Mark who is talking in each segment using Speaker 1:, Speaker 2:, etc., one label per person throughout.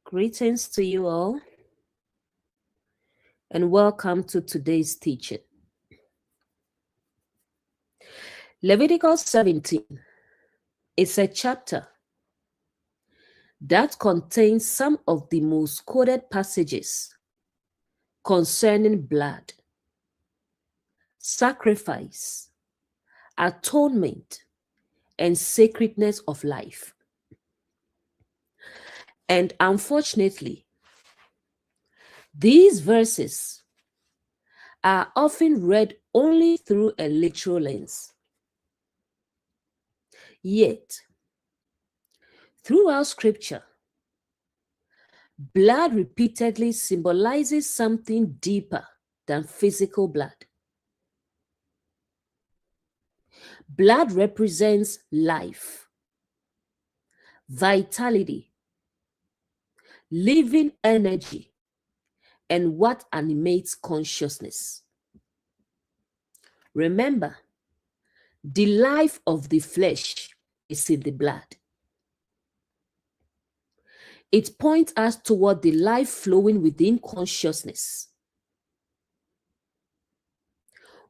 Speaker 1: Greetings to you all, and welcome to today's teaching. Leviticus 17 is a chapter that contains some of the most quoted passages concerning blood, sacrifice, atonement, and sacredness of life. And unfortunately, these verses are often read only through a literal lens. Yet, throughout Scripture, blood repeatedly symbolizes something deeper than physical blood. Blood represents life, vitality, living energy, and what animates consciousness. Remember, the life of the flesh is in the blood. It points us toward the life flowing within consciousness.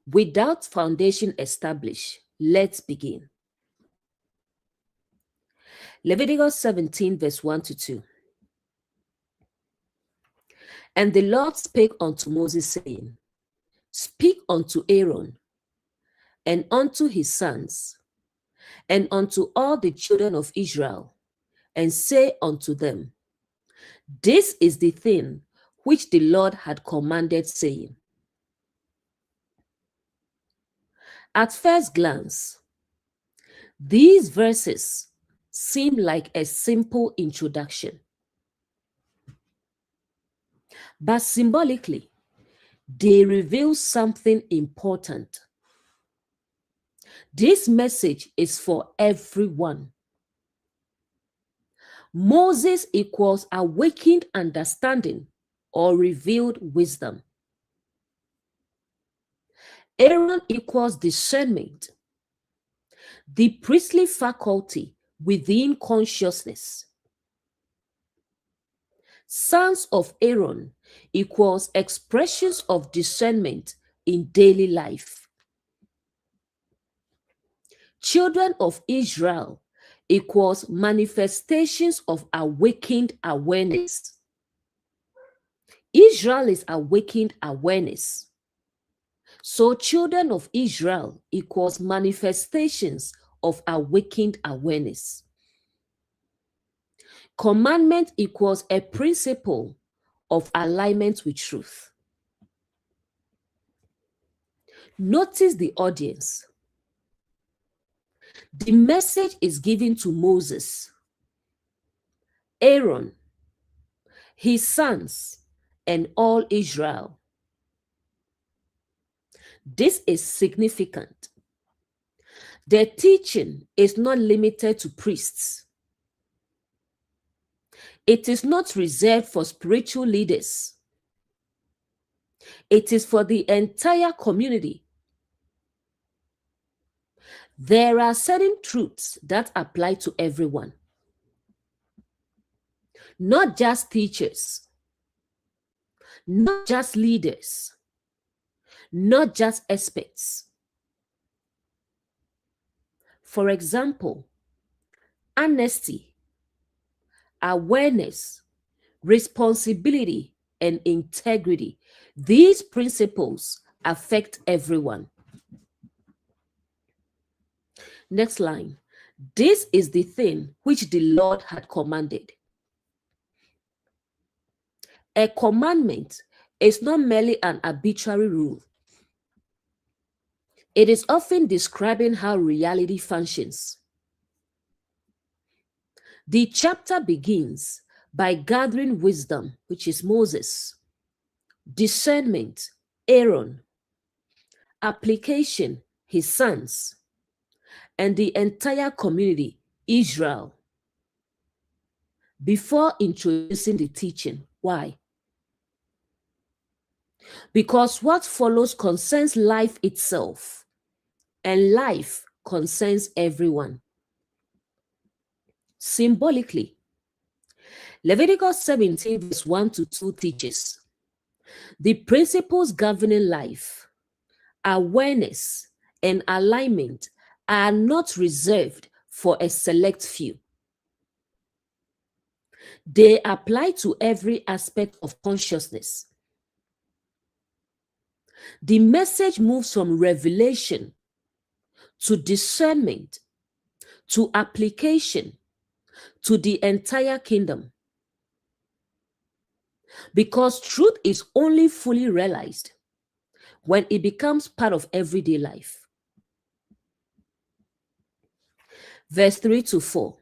Speaker 1: Without foundation established, let's begin. Leviticus 17, verse 1 to 2. And the Lord spake unto Moses, saying, Speak unto Aaron, and unto his sons, and unto all the children of Israel, and say unto them, This is the thing which the Lord had commanded, saying. At first glance, these verses seem like a simple introduction. But symbolically, they reveal something important. This message is for everyone. Moses equals awakened understanding or revealed wisdom. Aaron equals discernment, the priestly faculty within consciousness. Sons of Aaron equals expressions of discernment in daily life. Children of Israel equals manifestations of awakened awareness. Israel is awakened awareness. So children of Israel equals manifestations of awakened awareness. Commandment equals a principle of alignment with truth. Notice the audience. The message is given to Moses, Aaron, his sons, and all Israel. This is significant. The teaching is not limited to priests. It is not reserved for spiritual leaders. It is for the entire community. There are certain truths that apply to everyone, not just teachers, not just leaders, not just experts. For example, honesty, awareness, responsibility, and integrity. These principles affect everyone. Next line. This is the thing which the Lord had commanded. A commandment is not merely an arbitrary rule. It is often describing how reality functions. The chapter begins by gathering wisdom, which is Moses, discernment, Aaron, application, his sons, and the entire community, Israel, before introducing the teaching. Why? Because what follows concerns life itself, and life concerns everyone. Symbolically, Leviticus 17 verse 1 to 2 teaches the principles governing life, awareness, and alignment are not reserved for a select few. They apply to every aspect of consciousness. The message moves from revelation to discernment to application to the entire kingdom. Because truth is only fully realized when it becomes part of everyday life. Verse 3 to 4.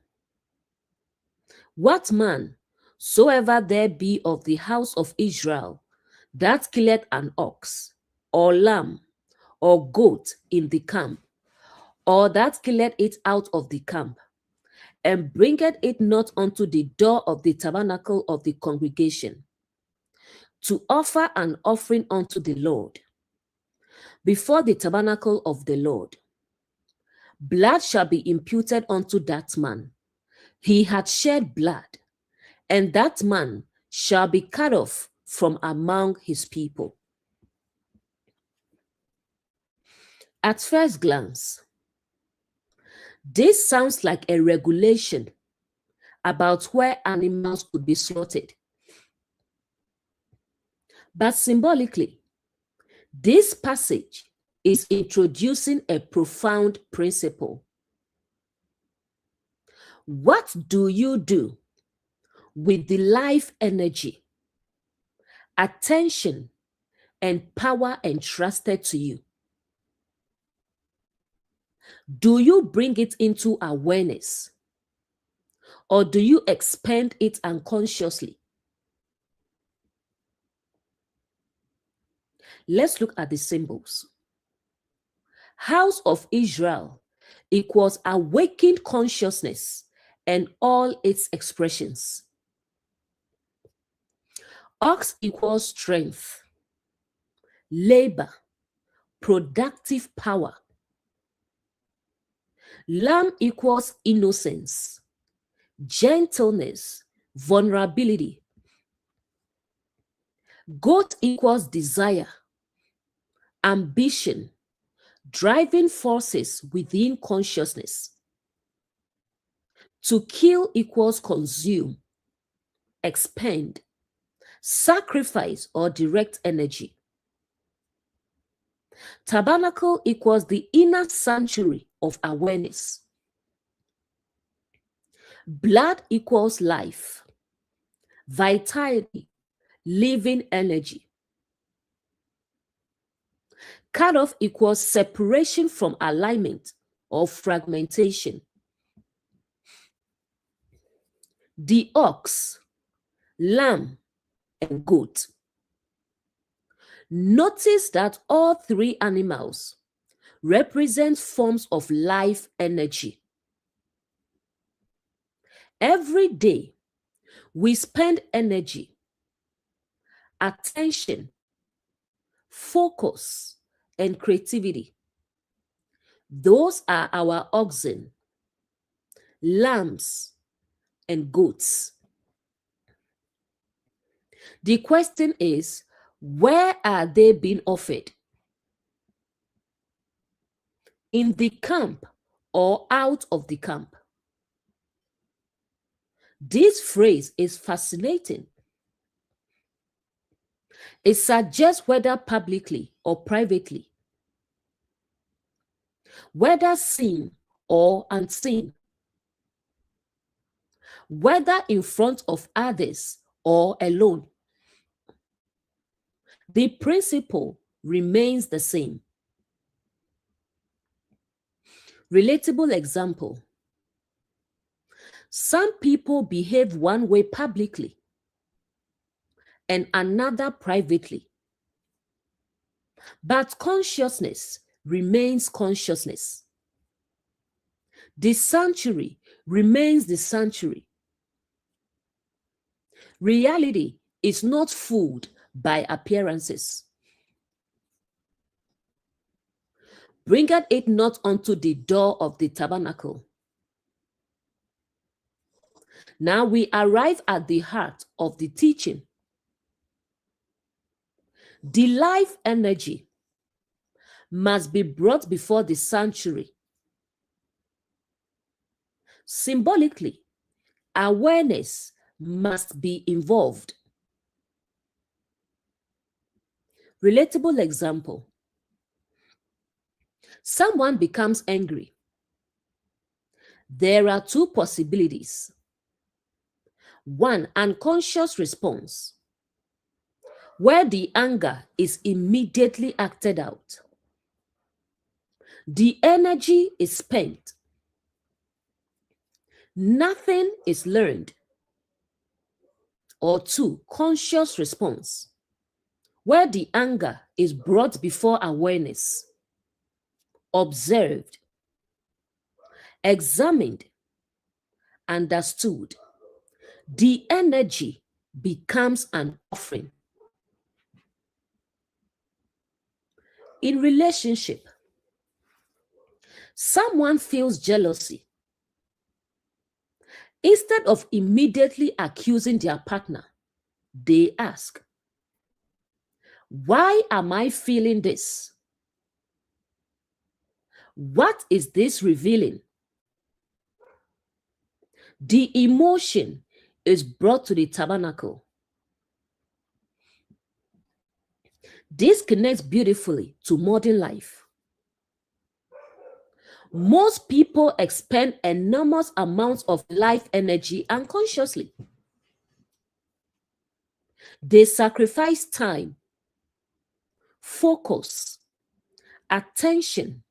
Speaker 1: What man soever there be of the house of Israel that killeth an ox, or lamb, or goat in the camp, or that killeth it out of the camp, and bringeth it not unto the door of the tabernacle of the congregation, to offer an offering unto the Lord, before the tabernacle of the Lord, blood shall be imputed unto that man. He had shed blood, and that man shall be cut off from among his people. At first glance, this sounds like a regulation about where animals could be slaughtered. But symbolically, this passage is introducing a profound principle. What do you do with the life energy, attention, and power entrusted to you? Do you bring it into awareness, or do you expend it unconsciously? Let's look at the symbols. House of Israel equals awakened consciousness and all its expressions. Ox equals strength, labor, productive power. Lamb equals innocence, gentleness, vulnerability. Goat equals desire, ambition, driving forces within consciousness. To kill equals consume, expend, sacrifice, or direct energy. Tabernacle equals the inner sanctuary of awareness. Blood equals life, vitality, living energy. Cut off equals separation from alignment or fragmentation. The ox, lamb, and goat. Notice that all three animals represent forms of life energy. Every day, we spend energy, attention, focus, and creativity. Those are our oxen, lambs, and goats. The question is, where are they being offered? In the camp or out of the camp? This phrase is fascinating. It suggests whether publicly or privately, whether seen or unseen, whether in front of others or alone. The principle remains the same. Relatable example. Some people behave one way publicly and another privately. But consciousness remains consciousness. The sanctuary remains the sanctuary. Reality is not fooled by appearances. Bringeth it not unto the door of the tabernacle. Now we arrive at the heart of the teaching. The life energy must be brought before the sanctuary. Symbolically, awareness must be involved. Relatable example. Someone becomes angry. There are two possibilities. One, unconscious response, where the anger is immediately acted out. The energy is spent. Nothing is learned. Or two, conscious response, where the anger is brought before awareness, observed, examined, understood. The energy becomes an offering. In relationship, someone feels jealousy. Instead of immediately accusing their partner, they ask, why am I feeling this? What is this revealing? The emotion is brought to the tabernacle. This connects beautifully to modern life. Most people expend enormous amounts of life energy unconsciously. They sacrifice time, focus, attention,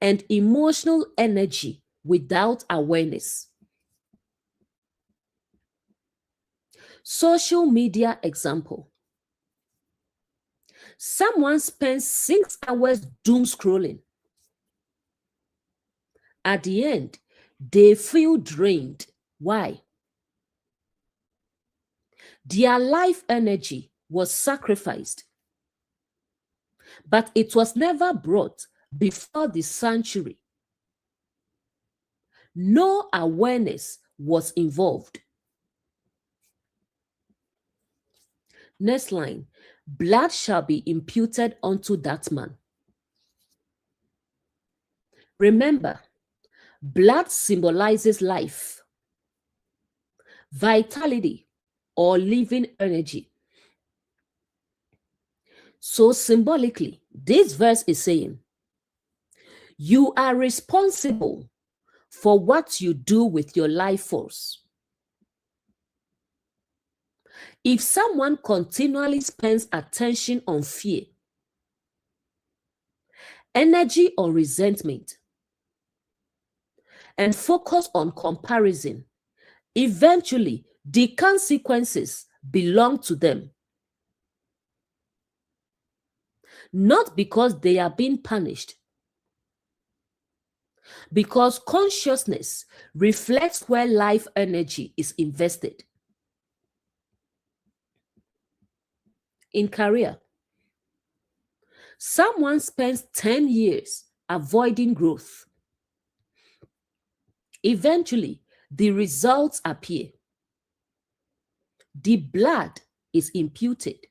Speaker 1: and emotional energy without awareness. Social media example. Someone spends 6 hours doom scrolling. At the end, they feel drained. Why? Their life energy was sacrificed, but it was never brought before the sanctuary. No awareness was involved. Next line, blood shall be imputed unto that man. Remember, blood symbolizes life, vitality, or living energy. So symbolically, this verse is saying, you are responsible for what you do with your life force. If someone continually spends attention on fear, energy on resentment, and focus on comparison, eventually the consequences belong to them. Not because they are being punished, because consciousness reflects where life energy is invested. In career, someone spends 10 years avoiding growth. Eventually, the results appear. The blood is imputed.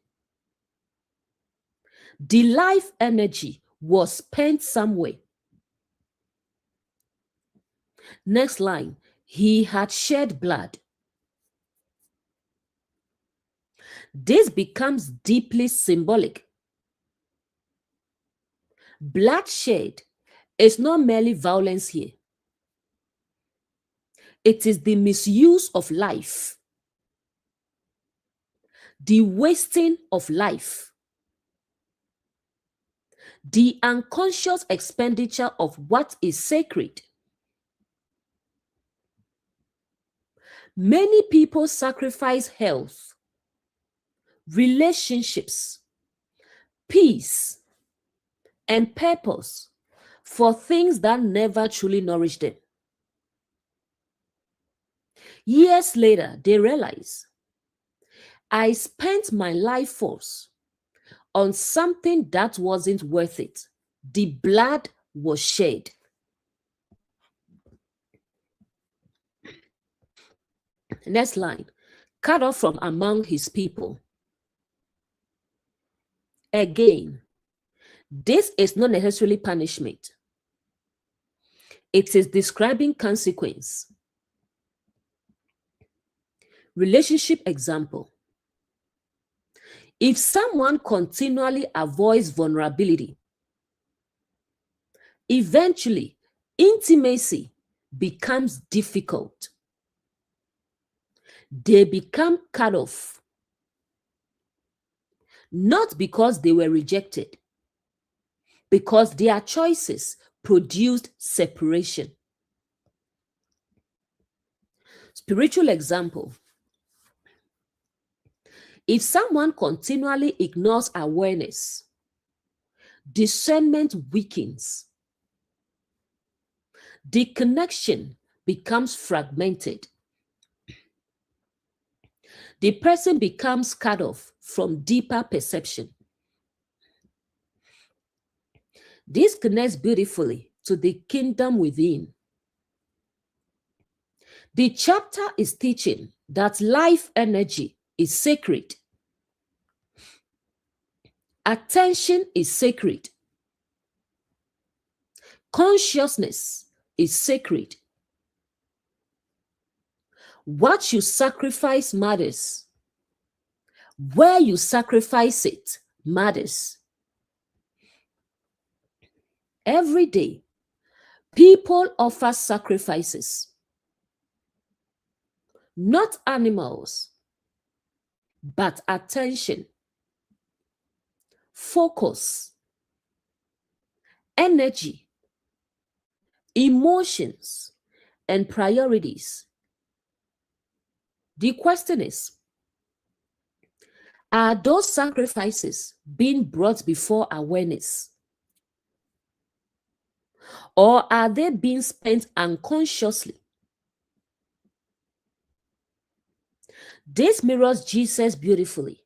Speaker 1: The life energy was spent somewhere. Next line, he had shed blood. This becomes deeply symbolic. Bloodshed is not merely violence here. It is the misuse of life, the wasting of life, the unconscious expenditure of what is sacred. Many people sacrifice health, relationships, peace, and purpose for things that never truly nourish them. Years later, they realize, I spent my life force on something that wasn't worth it. The blood was shed. Next line. Cut off from among his people. Again, this is not necessarily punishment. It is describing consequence. Relationship example. If someone continually avoids vulnerability, eventually intimacy becomes difficult. They become cut off, not because they were rejected, because their choices produced separation. Spiritual example. If someone continually ignores awareness, discernment weakens. The connection becomes fragmented. The person becomes cut off from deeper perception. This connects beautifully to the kingdom within. The chapter is teaching that life energy is sacred. Attention is sacred. Consciousness is sacred. What you sacrifice matters. Where you sacrifice it matters. Every day, people offer sacrifices. Not animals, but attention, focus, energy, emotions, and priorities. The question is, are those sacrifices being brought before awareness? Or are they being spent unconsciously? This mirrors Jesus beautifully.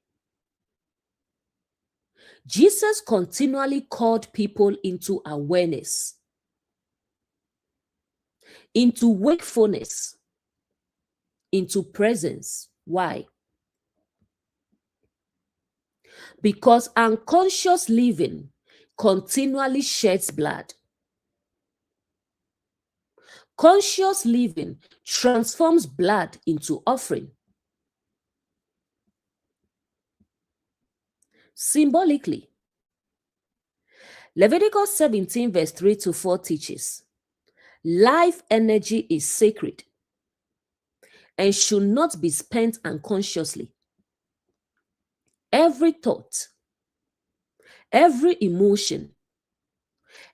Speaker 1: Jesus continually called people into awareness, into wakefulness, into presence. Why? Because unconscious living continually sheds blood. Conscious living transforms blood into offering. Symbolically, Leviticus 17 verse 3 to 4 teaches, life energy is sacred and should not be spent unconsciously. Every thought, every emotion,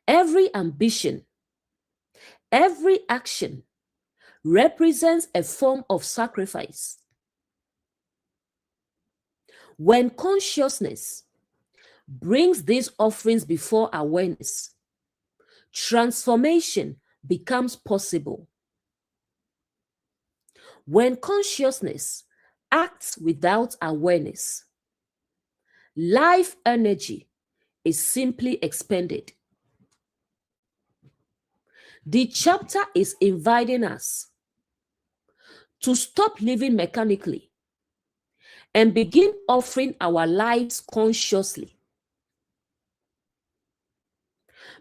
Speaker 1: every ambition, every action represents a form of sacrifice. When consciousness brings these offerings before awareness, transformation becomes possible. When consciousness acts without awareness, life energy is simply expended. The chapter is inviting us to stop living mechanically and begin offering our lives consciously.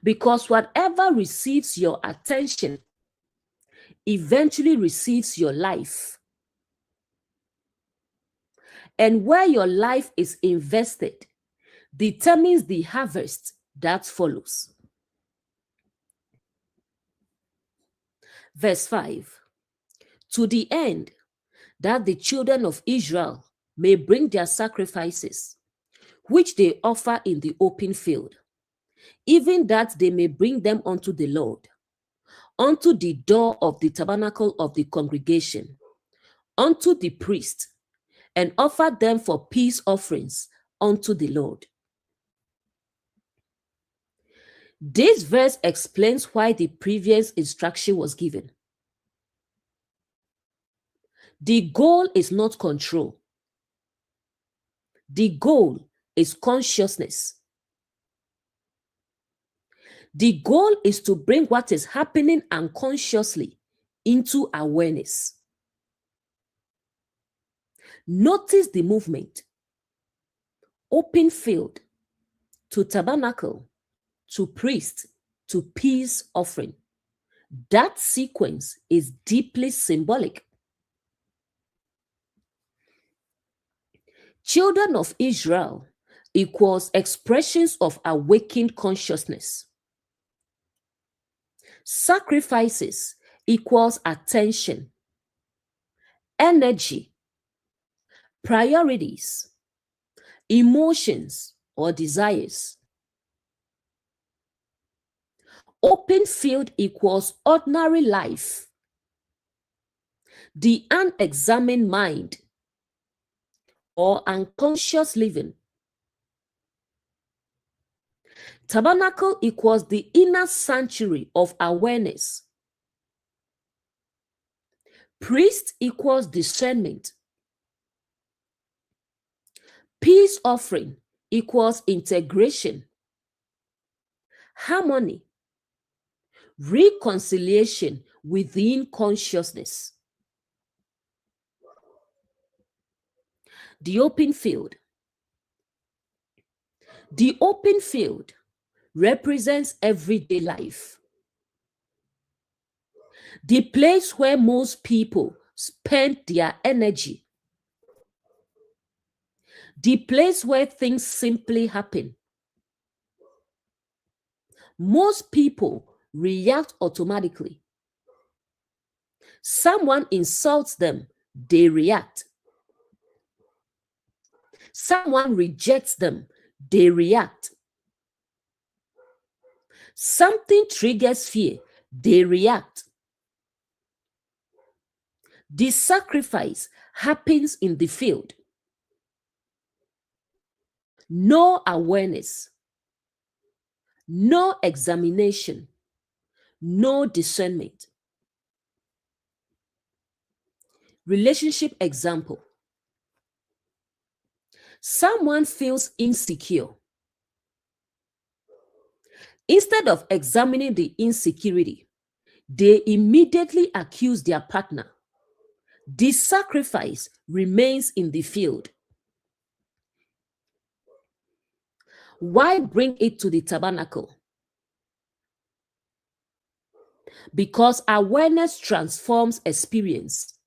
Speaker 1: Because whatever receives your attention eventually receives your life. And where your life is invested determines the harvest that follows. Verse 5. To the end that the children of Israel may bring their sacrifices, which they offer in the open field, even that they may bring them unto the Lord, unto the door of the tabernacle of the congregation, unto the priest, and offer them for peace offerings unto the Lord. This verse explains why the previous instruction was given. The goal is not control. The goal is consciousness. The goal is to bring what is happening unconsciously into awareness. Notice the movement. Open field to tabernacle to priest to peace offering. That sequence is deeply symbolic. Children of Israel equals expressions of awakened consciousness. Sacrifices equals attention, energy, priorities, emotions or desires. Open field equals ordinary life, the unexamined mind or unconscious living. Tabernacle equals the inner sanctuary of awareness. Priest equals discernment. Peace offering equals integration, harmony, reconciliation within consciousness. The open field. The open field represents everyday life. The place where most people spend their energy. The place where things simply happen. Most people react automatically. Someone insults them, they react. Someone rejects them, they react. Something triggers fear, they react. The sacrifice happens in the field. No awareness, no examination, no discernment. Relationship example. Someone feels insecure. Instead of examining the insecurity, they immediately accuse their partner. The sacrifice remains in the field. Why bring it to the tabernacle? Because awareness transforms experience.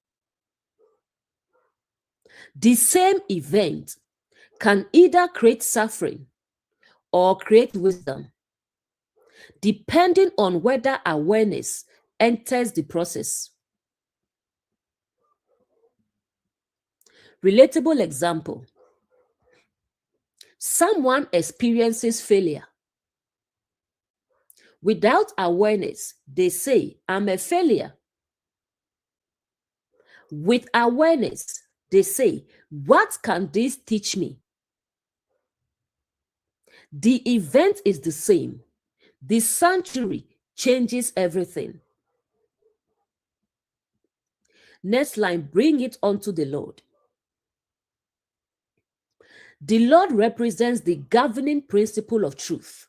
Speaker 1: The same event can either create suffering or create wisdom, depending on whether awareness enters the process. Relatable example. Someone experiences failure. Without awareness, they say, I'm a failure. With awareness, they say, what can this teach me? The event is the same. The sanctuary changes everything. Next line, bring it unto the Lord. The Lord represents the governing principle of truth.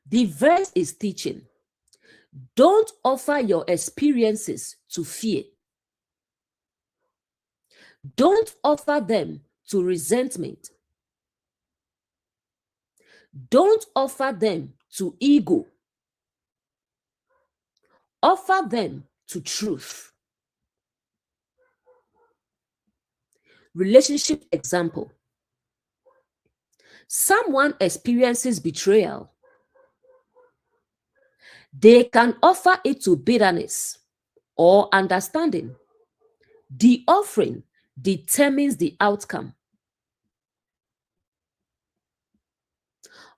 Speaker 1: The verse is teaching. Don't offer your experiences to fear. Don't offer them to resentment. Don't offer them to ego. Offer them to truth. Relationship example. Someone experiences betrayal. They can offer it to bitterness or understanding. The offering determines the outcome.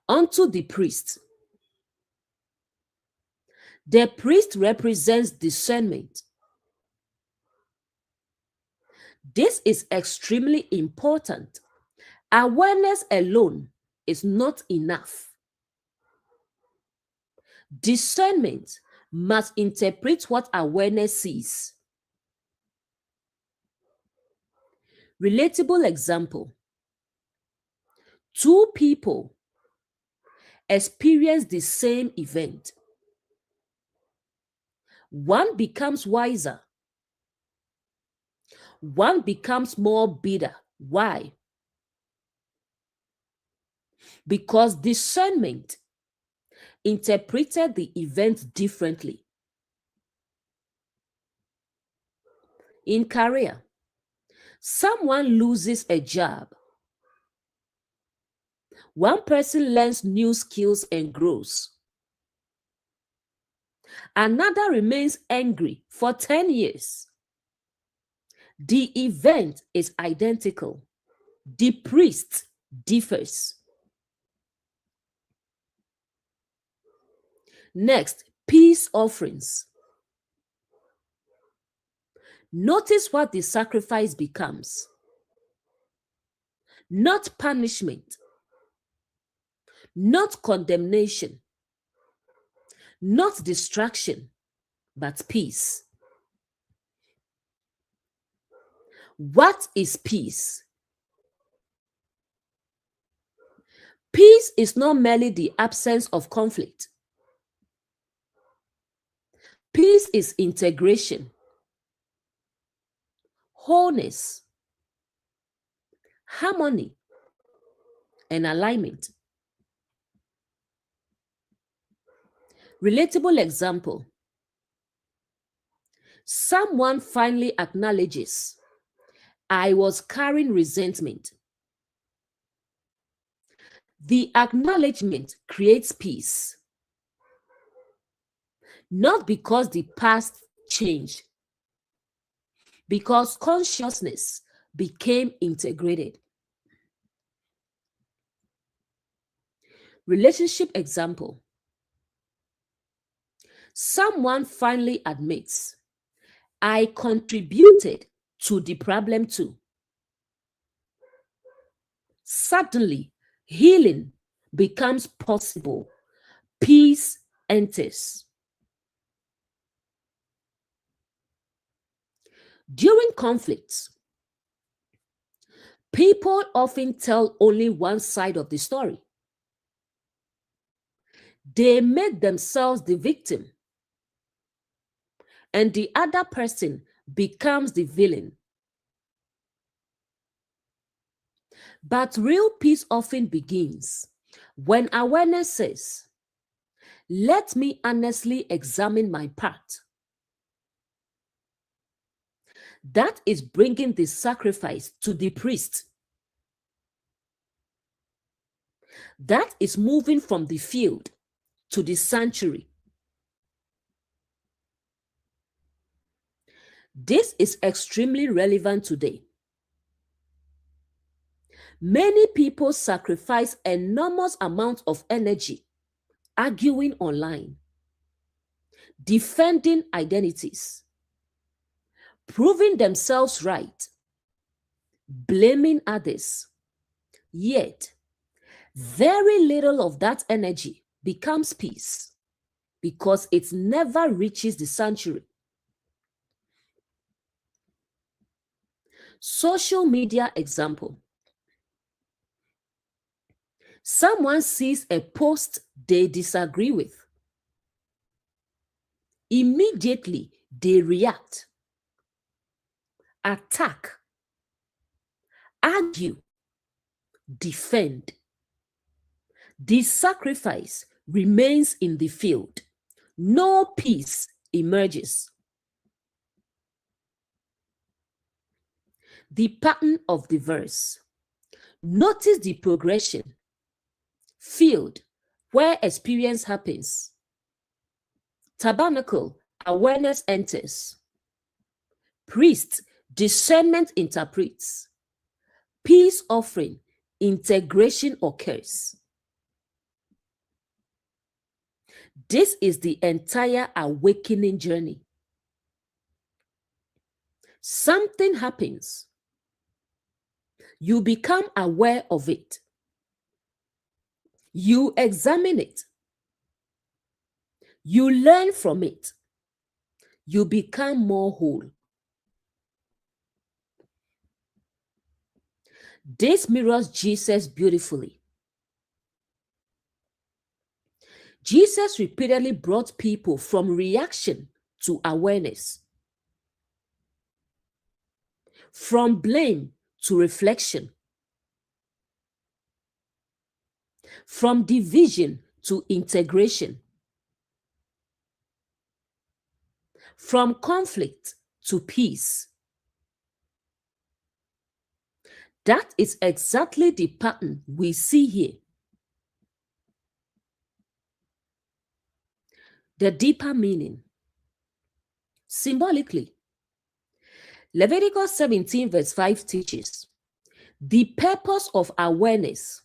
Speaker 1: Unto the priest. The priest represents discernment. This is extremely important. Awareness alone is not enough. Discernment must interpret what awareness sees. Relatable example. Two people experience the same event. One becomes wiser. one becomes more bitter. Why? Because discernment interpreted the event differently. In career, someone loses a job. One person learns new skills and grows. Another remains angry for 10 years. The event is identical. The priest differs. Next, peace offerings. Notice what the sacrifice becomes. Not punishment, not condemnation, not distraction, but peace. What is peace? Peace is not merely the absence of conflict. Peace is integration, wholeness, harmony, and alignment. Relatable example. Someone finally acknowledges, I was carrying resentment. The acknowledgement creates peace. Not because the past changed, because consciousness became integrated. Relationship example. Someone finally admits, I contributed to the problem too. Suddenly, healing becomes possible. Peace enters. During conflicts, people often tell only one side of the story. They make themselves the victim, and the other person becomes the villain. But real peace often begins when awareness says, let me honestly examine my part. That is bringing the sacrifice to the priest. That is moving from the field to the sanctuary. This is extremely relevant today. Many people sacrifice enormous amounts of energy arguing online, defending identities, proving themselves right, blaming others. Yet, very little of that energy becomes peace because it never reaches the sanctuary. Social media example. Someone sees a post they disagree with. Immediately, they react, attack, argue, defend. The sacrifice remains in the field. No peace emerges. The pattern of the verse. Notice the progression. Field, where experience happens. Tabernacle, awareness enters. Priest, discernment interprets. Peace offering, integration occurs. This is the entire awakening journey. Something happens. You become aware of it. You examine it. You learn from it. You become more whole. This mirrors Jesus beautifully. Jesus repeatedly brought people from reaction to awareness, from blame to reflection, from division to integration, from conflict to peace. That is exactly the pattern we see here. The deeper meaning. Symbolically, Leviticus 17 verse 5 teaches, the purpose of awareness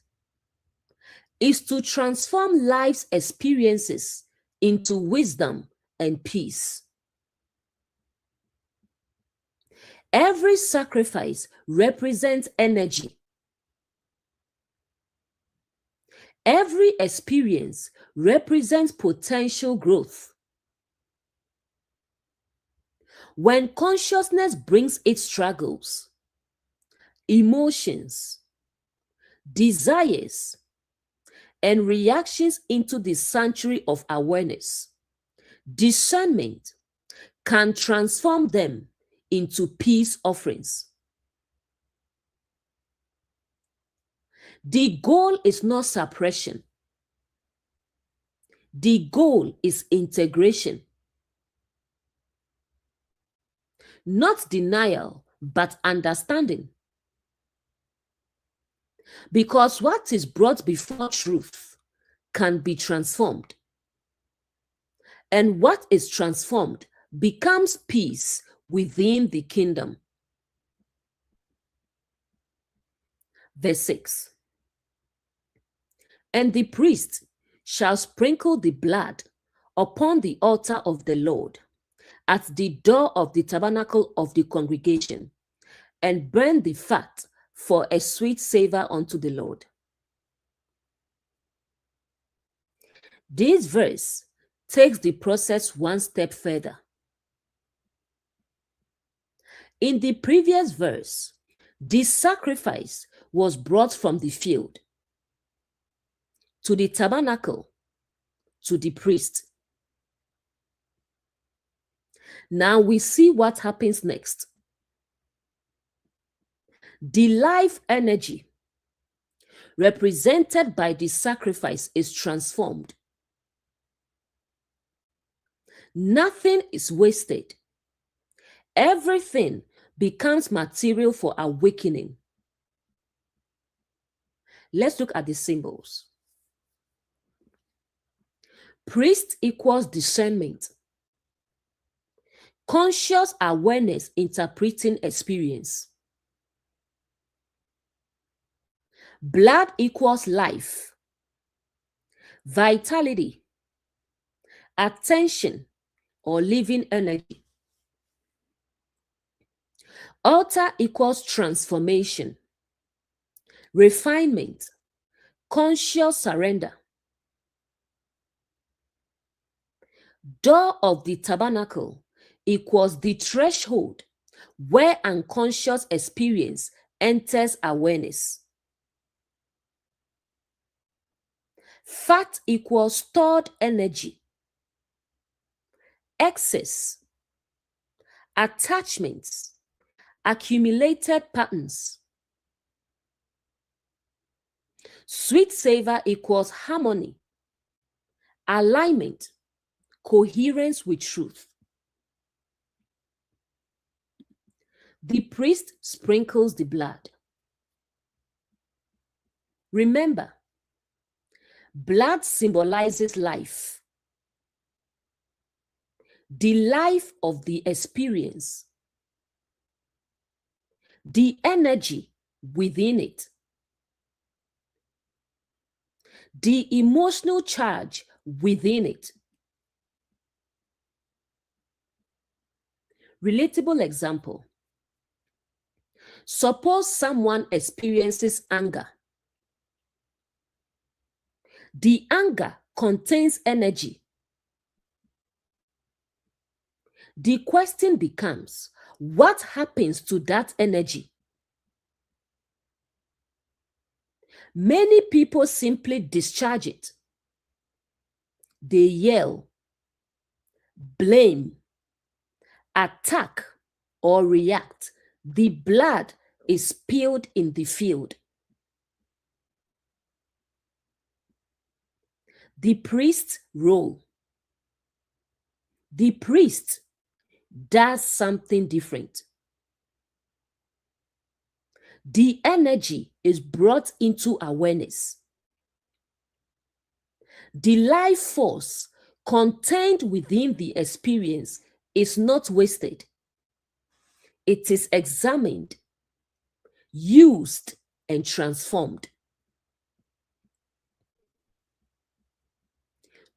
Speaker 1: is to transform life's experiences into wisdom and peace. Every sacrifice represents energy. Every experience represents potential growth. When consciousness brings its struggles, emotions, desires, and reactions into the sanctuary of awareness, discernment can transform them into peace offerings. The goal is not suppression. The goal is integration. Not denial, but understanding. Because what is brought before truth can be transformed. And what is transformed becomes peace within the kingdom. Verse 6. And the priest shall sprinkle the blood upon the altar of the Lord at the door of the tabernacle of the congregation, and burn the fat for a sweet savor unto the Lord. This verse takes the process one step further. In the previous verse, the sacrifice was brought from the field to the tabernacle to the priest. Now we see what happens next. The life energy represented by the sacrifice is transformed. Nothing is wasted. Everything becomes material for awakening. Let's look at the symbols. Priest equals discernment. Conscious awareness interpreting experience. Blood equals life, vitality, attention, or living energy. Altar equals transformation, refinement, conscious surrender. Door of the tabernacle equals the threshold where unconscious experience enters awareness. Fat equals stored energy, excess, attachments, accumulated patterns. Sweet savor equals harmony, alignment, coherence with truth. The priest sprinkles the blood. Remember, blood symbolizes life, the life of the experience, the energy within it, the emotional charge within it. Relatable example. Suppose someone experiences anger. The anger contains energy. The question becomes, what happens to that energy? Many people simply discharge it. They yell, blame, attack, or react The blood is spilled in the field. The priest's role. The priest does something different. The energy is brought into awareness. The life force contained within the experience is not wasted. It is examined, used, and transformed.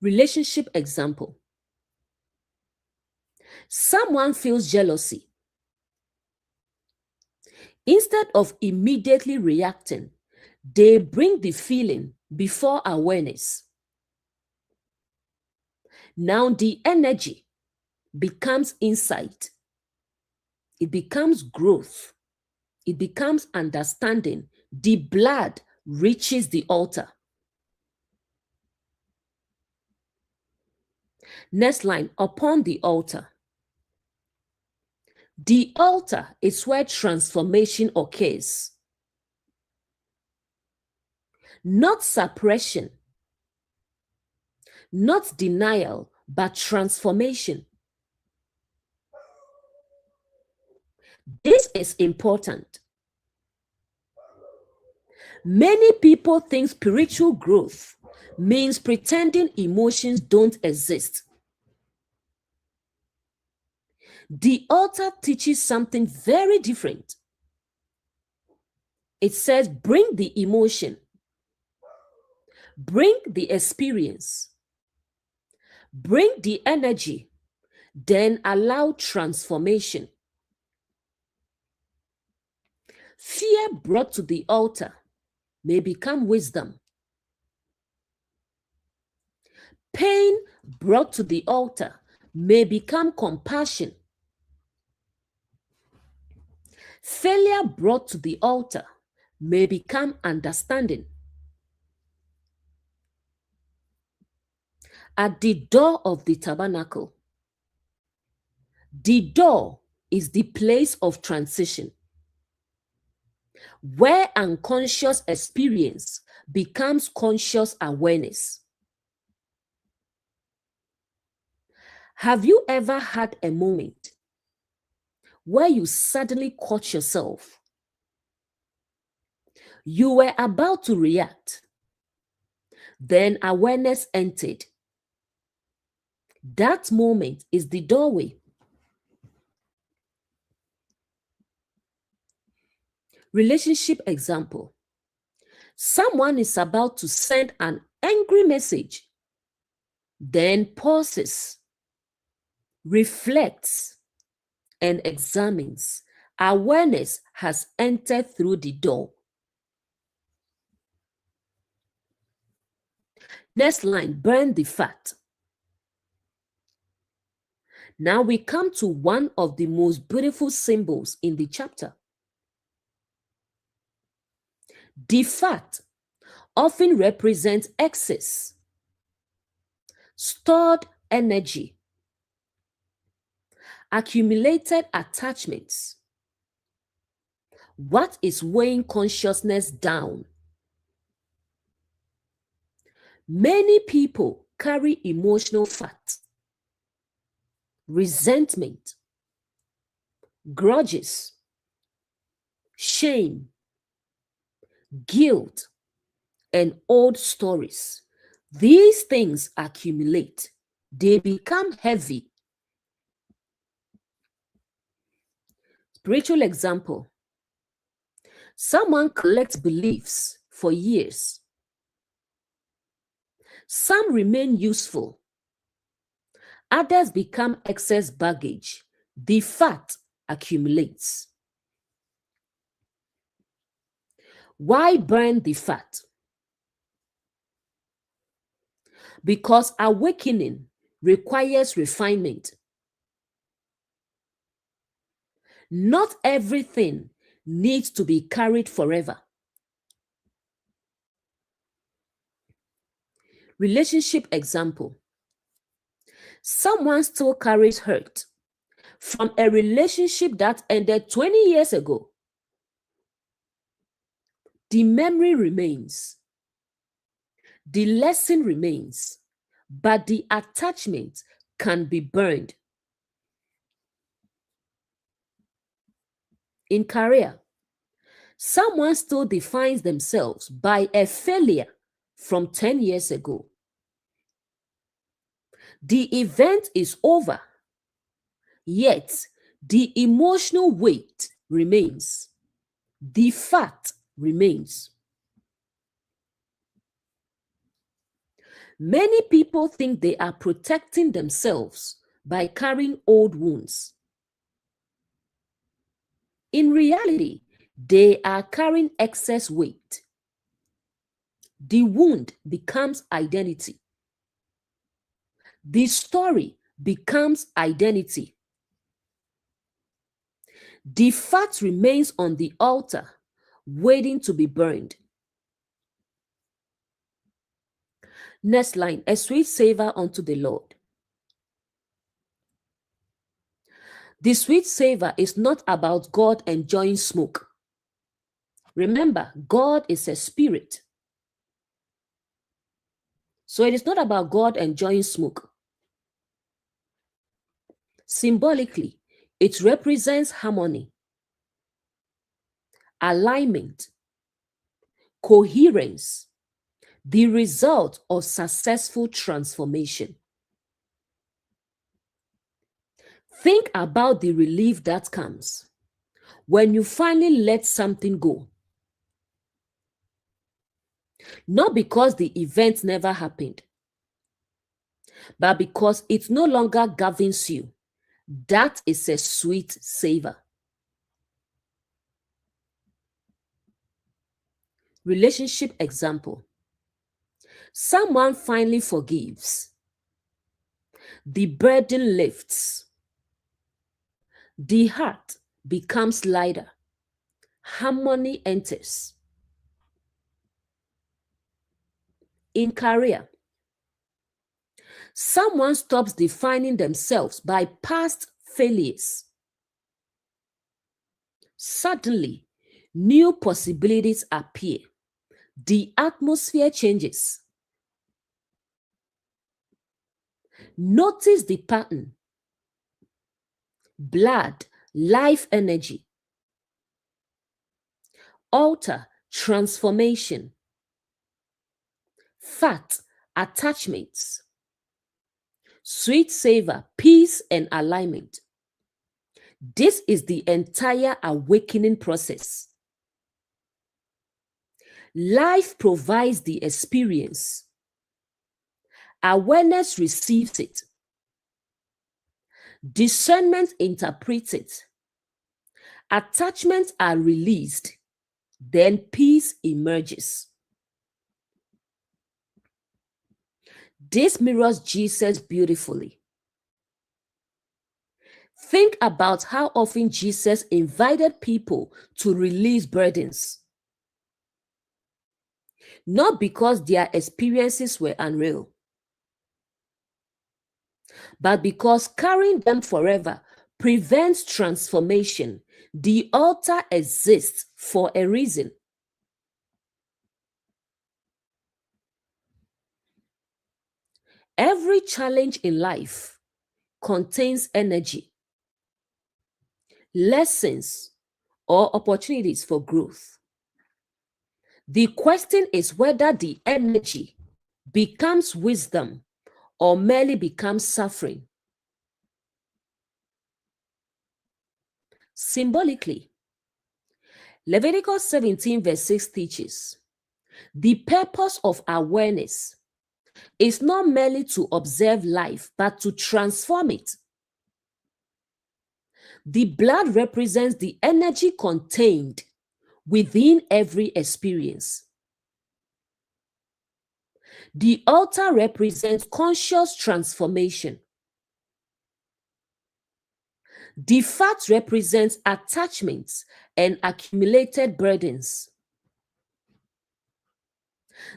Speaker 1: Relationship example. Someone feels jealousy. Instead of immediately reacting, they bring the feeling before awareness. Now the energy becomes insight. It becomes growth. It becomes understanding. The blood reaches the altar. Next line, upon the altar. The altar is where transformation occurs. Not suppression, not denial, but transformation. This is important. Many people think spiritual growth means pretending emotions don't exist. The altar teaches something very different. It says, bring the emotion, bring the experience, bring the energy, then allow transformation. Fear brought to the altar may become wisdom. Pain brought to the altar may become compassion. Failure brought to the altar may become understanding. At the door of the tabernacle, the door is the place of transition, where unconscious experience becomes conscious awareness. Have you ever had a moment where you suddenly caught yourself? You were about to react. Then awareness entered. That moment is the doorway. Relationship example. Someone is about to send an angry message, then pauses, reflects, and examines. Awareness has entered through the door. Next line, burn the fat. Now we come to one of the most beautiful symbols in the chapter. The fat often represents excess, stored energy, accumulated attachments. What is weighing consciousness down? Many people carry emotional fat, resentment, grudges, shame, guilt, and old stories. These things accumulate. They become heavy. Spiritual example. Someone collects beliefs for years. Some remain useful. Others become excess baggage. The fat accumulates. Why burn the fat? Because awakening requires refinement. Not everything needs to be carried forever. Relationship example. Someone still carries hurt from a relationship that ended 20 years ago. The memory remains, the lesson remains, but the attachment can be burned. In career, someone still defines themselves by a failure from 10 years ago. The event is over, yet the emotional weight remains. The fact remains. Many people think they are protecting themselves by carrying old wounds. In reality, they are carrying excess weight. The wound becomes identity. The story becomes identity. The fact remains on the altar, waiting to be burned. Next line, a sweet savor unto the Lord. The sweet savor is not about God enjoying smoke. Remember, God is a spirit. So it is not about God enjoying smoke. Symbolically, it represents harmony, alignment, coherence, the result of successful transformation. Think about the relief that comes when you finally let something go. Not because the event never happened, but because it no longer governs you. That is a sweet savor. Relationship example. Someone finally forgives. The burden lifts. The heart becomes lighter. Harmony enters. In career, someone stops defining themselves by past failures. Suddenly, new possibilities appear. The atmosphere changes. Notice the pattern. Blood, life energy. Altar, transformation. Fat, attachments. Sweet savor, peace and alignment. This is the entire awakening process. Life provides the experience. Awareness receives it. Discernment interprets it. Attachments are released. Then peace emerges. This mirrors Jesus beautifully. Think about how often Jesus invited people to release burdens. Not because their experiences were unreal, but because carrying them forever prevents transformation. The altar exists for a reason. Every challenge in life contains energy, lessons, or opportunities for growth. The question is whether the energy becomes wisdom or merely becomes suffering. Symbolically, Leviticus 17 verse 6 teaches, the purpose of awareness is not merely to observe life, but to transform it. The blood represents the energy contained within every experience. The altar represents conscious transformation. The fat represents attachments and accumulated burdens.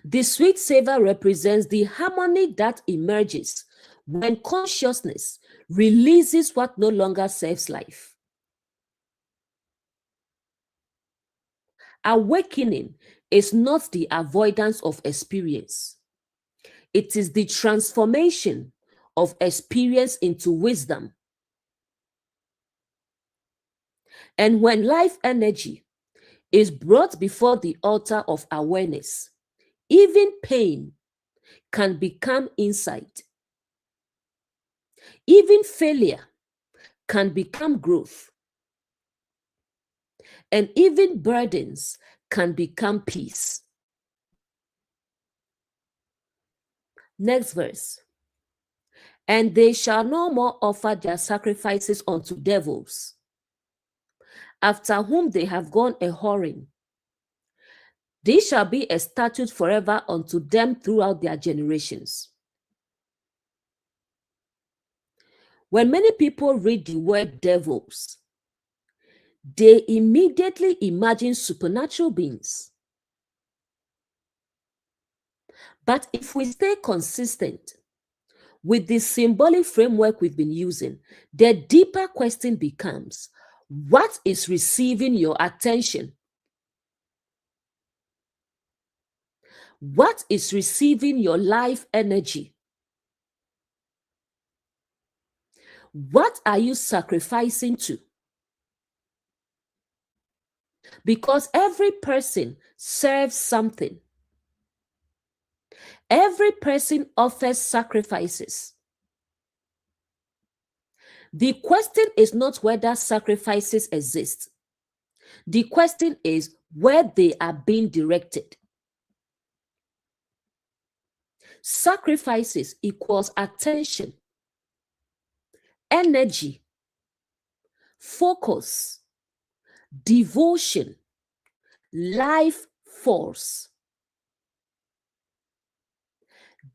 Speaker 1: The sweet savor represents the harmony that emerges when consciousness releases what no longer serves life. Awakening is not the avoidance of experience. It is the transformation of experience into wisdom. And when life energy is brought before the altar of awareness, even pain can become insight. Even failure can become growth. And even burdens can become peace. Next verse. And they shall no more offer their sacrifices unto devils, after whom they have gone a whoring. This shall be a statute forever unto them throughout their generations. When many people read the word devils, they immediately imagine supernatural beings. But if we stay consistent with the symbolic framework we've been using, the deeper question becomes, what is receiving your attention? What is receiving your life energy? What are you sacrificing to? Because every person serves something. Every person offers sacrifices. The question is not whether sacrifices exist. The question is where they are being directed. Sacrifices equals attention, energy, focus, devotion, life force.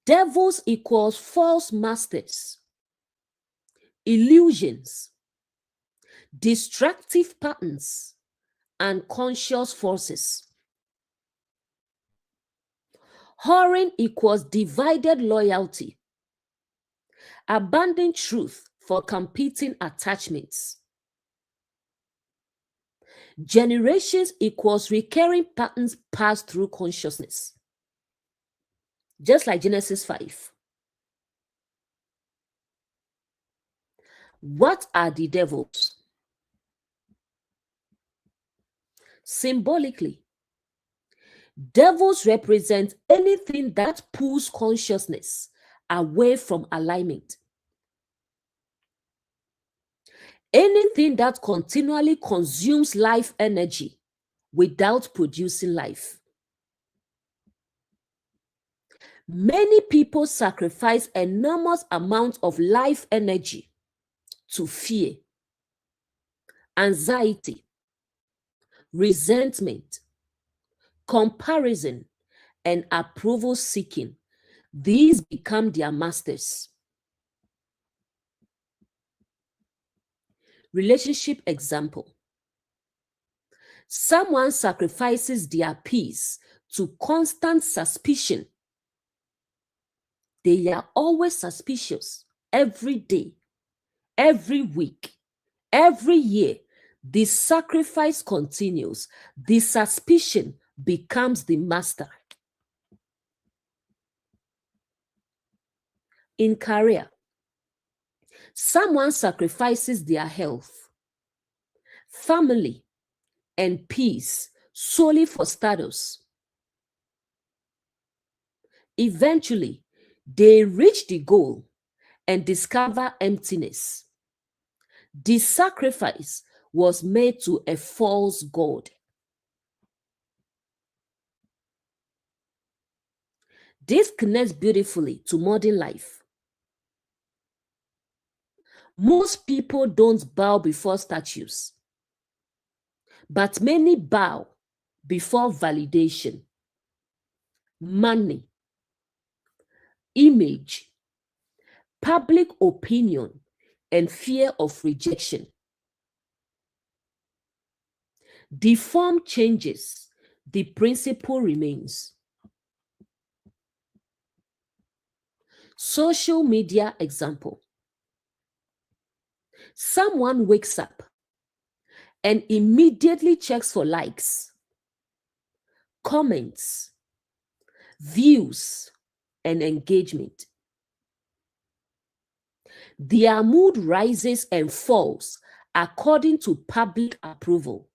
Speaker 1: Devils equals false masters, illusions, destructive patterns, and conscious forces. Whoring equals divided loyalty, abandoning truth for competing attachments. Generations equals recurring patterns passed through consciousness. Just like Genesis 5. What are the devils? Symbolically, devils represent anything that pulls consciousness away from alignment. Anything that continually consumes life energy without producing life. Many people sacrifice enormous amounts of life energy to fear, anxiety, resentment, comparison, and approval seeking. These become their masters. Relationship example. Someone sacrifices their peace to constant suspicion. They are always suspicious every day, every week, every year. The sacrifice continues. The suspicion becomes the master. In career, someone sacrifices their health, family, and peace solely for status. Eventually, they reach the goal and discover emptiness. The sacrifice was made to a false god. This connects beautifully to modern life. Most people don't bow before statues, but many bow before validation, money, image, public opinion, and fear of rejection. The form changes, the principle remains. Social media example. Someone wakes up and immediately checks for likes, comments, views, and engagement. Their mood rises and falls according to public approval.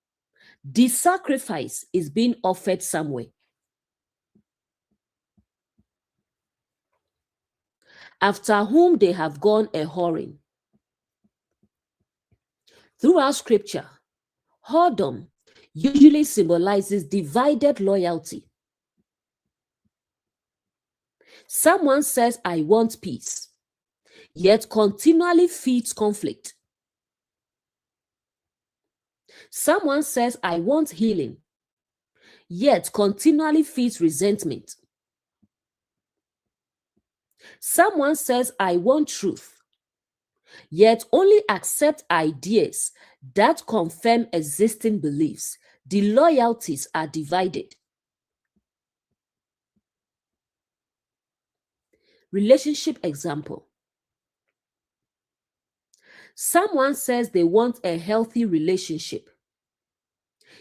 Speaker 1: The sacrifice is being offered somewhere. After whom they have gone a whoring. Throughout scripture, whoredom usually symbolizes divided loyalty. Someone says, I want peace, yet continually feeds conflict. Someone says, I want healing, yet continually feeds resentment. Someone says, I want truth, yet only accept ideas that confirm existing beliefs. The loyalties are divided. Relationship example. Someone says they want a healthy relationship,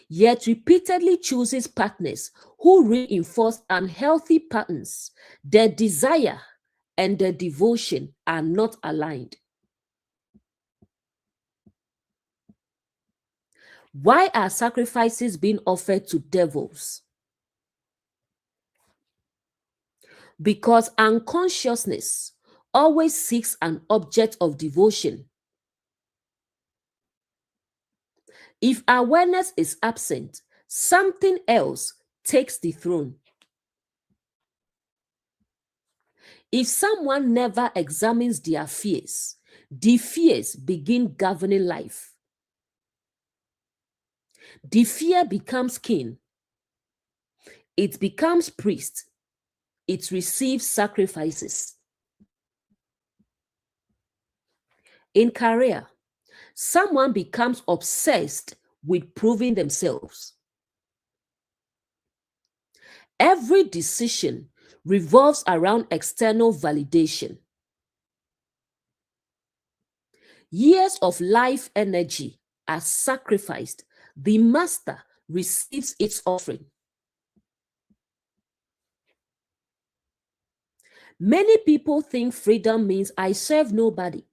Speaker 1: yet repeatedly chooses partners who reinforce unhealthy patterns. Their desire and their devotion are not aligned. Why are sacrifices being offered to devils? Because unconsciousness always seeks an object of devotion. If awareness is absent, something else takes the throne. If someone never examines their fears, the fears begin governing life. The fear becomes king. It becomes priest. It receives sacrifices. In career, someone becomes obsessed with proving themselves. Every decision revolves around external validation. Years of life energy are sacrificed. The master receives its offering. Many people think freedom means I serve nobody.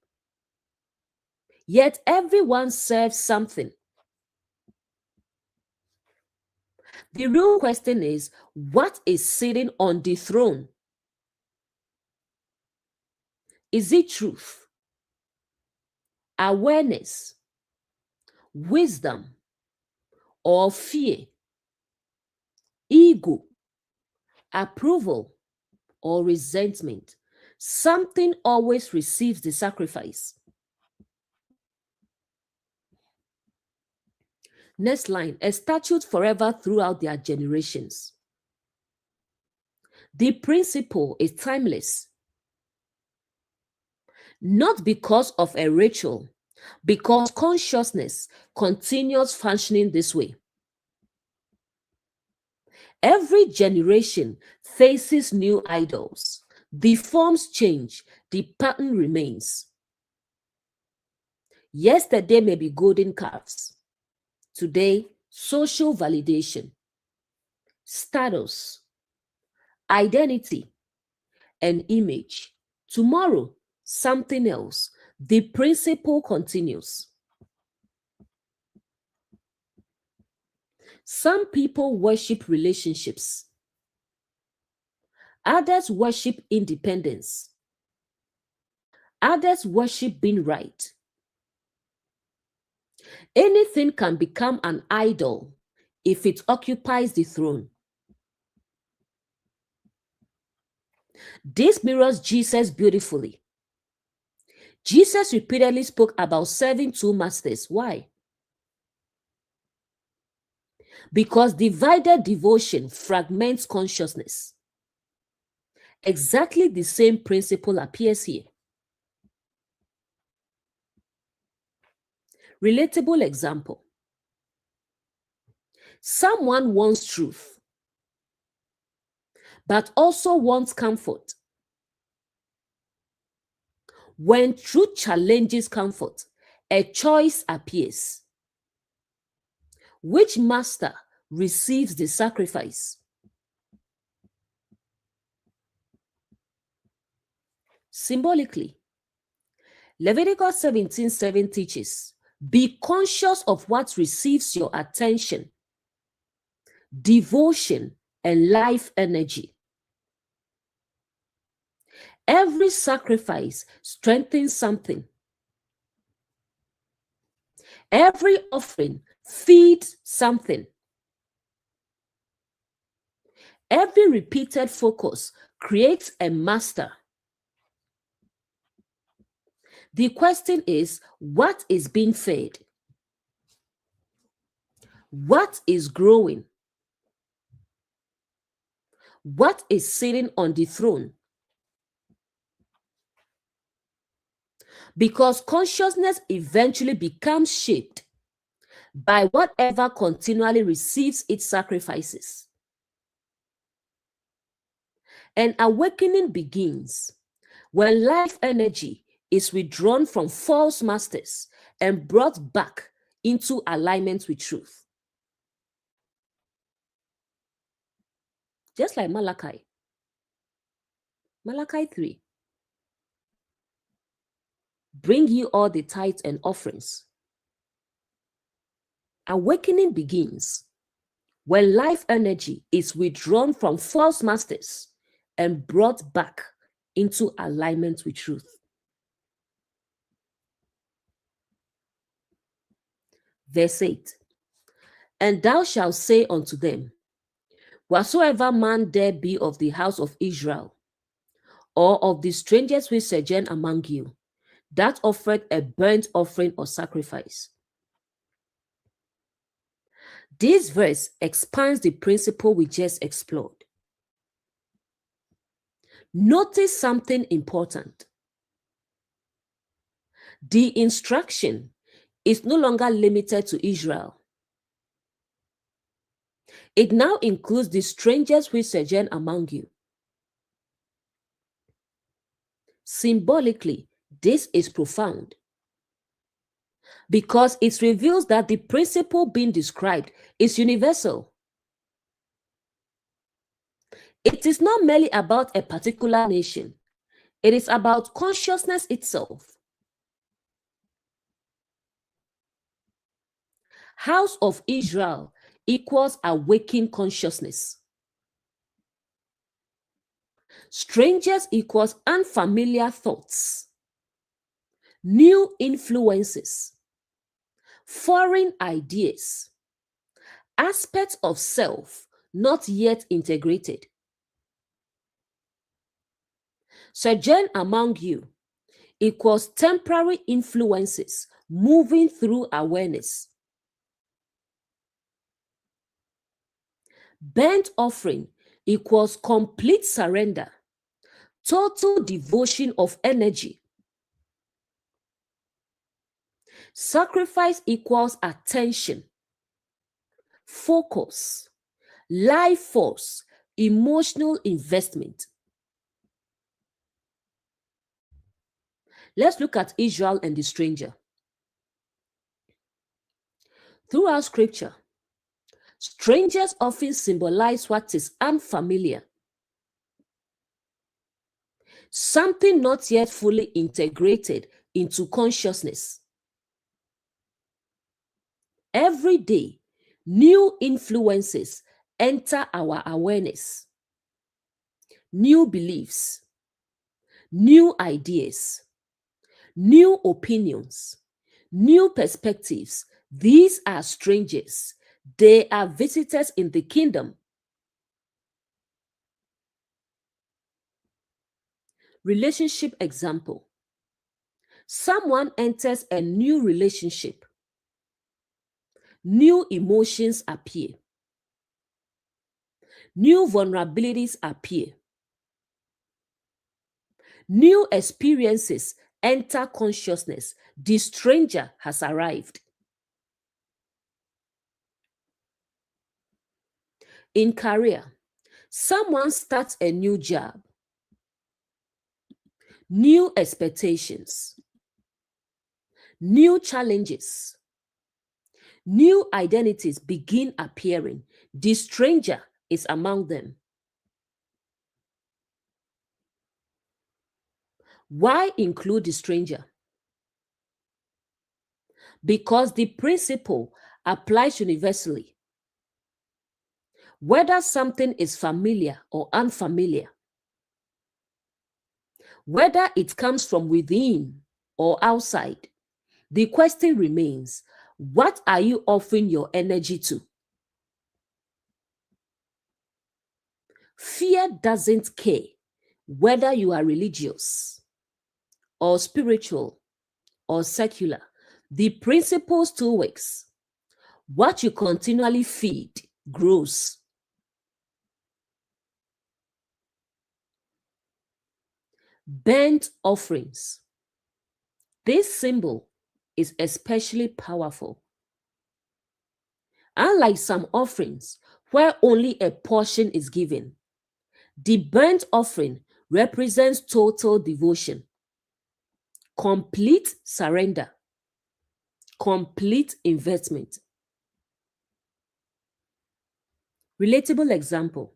Speaker 1: Yet everyone serves something. The real question is, what is sitting on the throne? Is it truth, awareness, wisdom, or fear, ego, approval, or resentment? Something always receives the sacrifice. Next line, a statute forever throughout their generations. The principle is timeless. Not because of a ritual, because consciousness continues functioning this way. Every generation faces new idols. The forms change, the pattern remains. Yesterday may be golden calves. Today, social validation, status, identity, and image. Tomorrow, something else. The principle continues. Some people worship relationships. Others worship independence. Others worship being right. Anything can become an idol if it occupies the throne. This mirrors Jesus beautifully. Jesus repeatedly spoke about serving two masters. Why? Because divided devotion fragments consciousness. Exactly the same principle appears here. Relatable example. Someone wants truth, but also wants comfort. When truth challenges comfort, a choice appears. Which master receives the sacrifice? Symbolically, Leviticus 17:7 teaches, be conscious of what receives your attention, devotion, and life energy. Every sacrifice strengthens something. Every offering feeds something. Every repeated focus creates a master. The question is, what is being fed? What is growing? What is sitting on the throne? Because consciousness eventually becomes shaped by whatever continually receives its sacrifices. An awakening begins when life energy is withdrawn from false masters and brought back into alignment with truth. Just like Malachi. Malachi 3. Bring ye all the tithes and offerings. Awakening begins when life energy is withdrawn from false masters and brought back into alignment with truth. Verse 8. And thou shalt say unto them, whatsoever man there be of the house of Israel, or of the strangers which sojourn among you, that offered a burnt offering or sacrifice. This verse expands the principle we just explored. Notice something important. The instruction is no longer limited to Israel. It now includes the strangers which sojourn among you. Symbolically, this is profound because it reveals that the principle being described is universal. It is not merely about a particular nation. It is about consciousness itself. House of Israel equals awakened consciousness. Strangers equals unfamiliar thoughts, new influences, foreign ideas, aspects of self not yet integrated. Sojourn among you equals temporary influences moving through awareness. Burnt offering equals complete surrender, total devotion of energy. Sacrifice equals attention, focus, life force, emotional investment. Let's look at Israel and the stranger. Throughout scripture, strangers often symbolize what is unfamiliar, something not yet fully integrated into consciousness. Every day, new influences enter our awareness, new beliefs, new ideas, new opinions, new perspectives. These are strangers. They are visitors in the kingdom. Relationship example. Someone enters a new relationship. New emotions appear. New vulnerabilities appear. New experiences enter consciousness. The stranger has arrived. In career, someone starts a new job. new expectations, new challenges, new identities begin appearing. The stranger is among them. Why include the stranger? Because the principle applies universally. Whether something is familiar or unfamiliar, whether it comes from within or outside, the question remains, what are you offering your energy to? Fear doesn't care whether you are religious or spiritual or secular. The principle still works. What you continually feed grows. Burnt offerings. This symbol is especially powerful. Unlike some offerings where only a portion is given, the burnt offering represents total devotion, complete surrender, complete investment. Relatable example.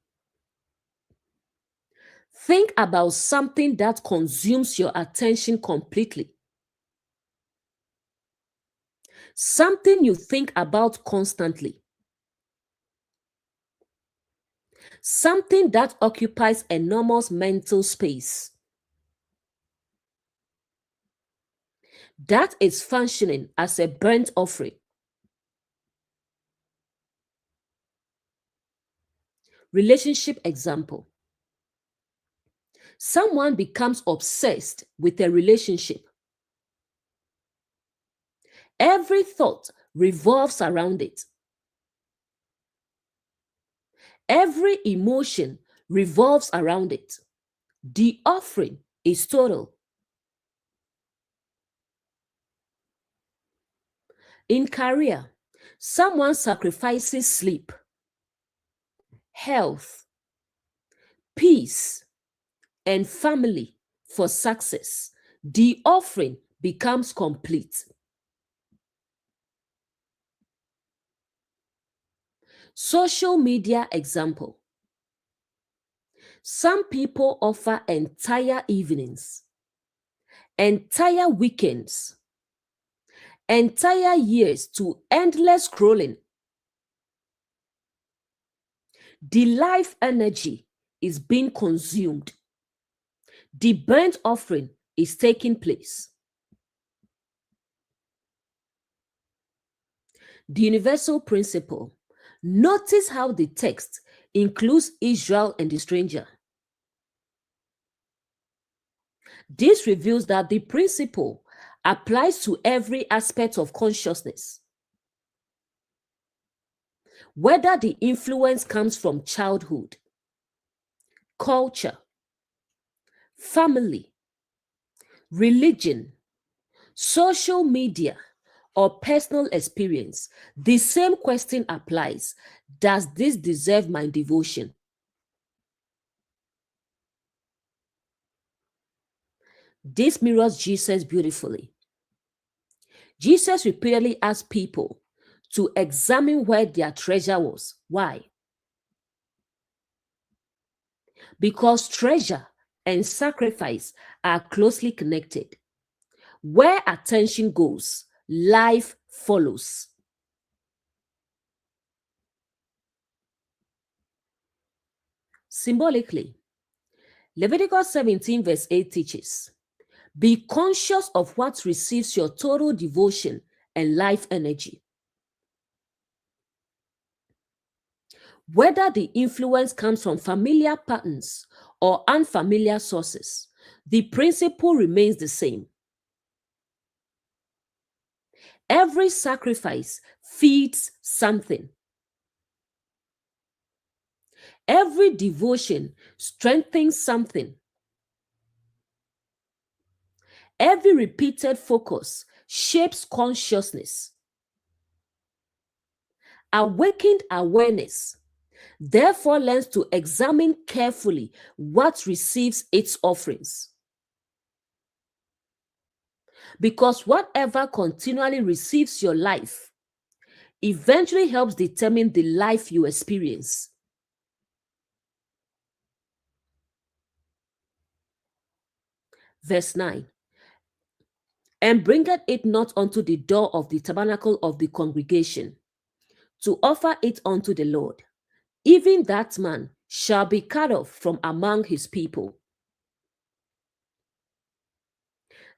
Speaker 1: Think about something that consumes your attention completely. Something you think about constantly. Something that occupies enormous mental space. That is functioning as a burnt offering. Relationship example. Someone becomes obsessed with a relationship. Every thought revolves around it. Every emotion revolves around it. The offering is total. In career, someone sacrifices sleep, health, peace, and family for success. The offering becomes complete. Social media example. Some people offer entire evenings, entire weekends, entire years to endless scrolling. The life energy is being consumed. The burnt offering is taking place. The universal principle. Notice how the text includes Israel and the stranger. This reveals that the principle applies to every aspect of consciousness. Whether the influence comes from childhood, culture, family, religion, social media, or personal experience, the same question applies. Does this deserve my devotion? This mirrors Jesus beautifully. Jesus repeatedly asked people to examine where their treasure was. Why? Because treasure and sacrifice are closely connected. Where attention goes, life follows. Symbolically, Leviticus 17 verse 8 teaches, be conscious of what receives your total devotion and life energy. Whether the influence comes from familiar patterns or unfamiliar sources, the principle remains the same. Every sacrifice feeds something. Every devotion strengthens something. Every repeated focus shapes consciousness. Awakened awareness therefore learns to examine carefully what receives its offerings. Because whatever continually receives your life eventually helps determine the life you experience. Verse 9. And bringeth it not unto the door of the tabernacle of the congregation, to offer it unto the Lord. Even that man shall be cut off from among his people.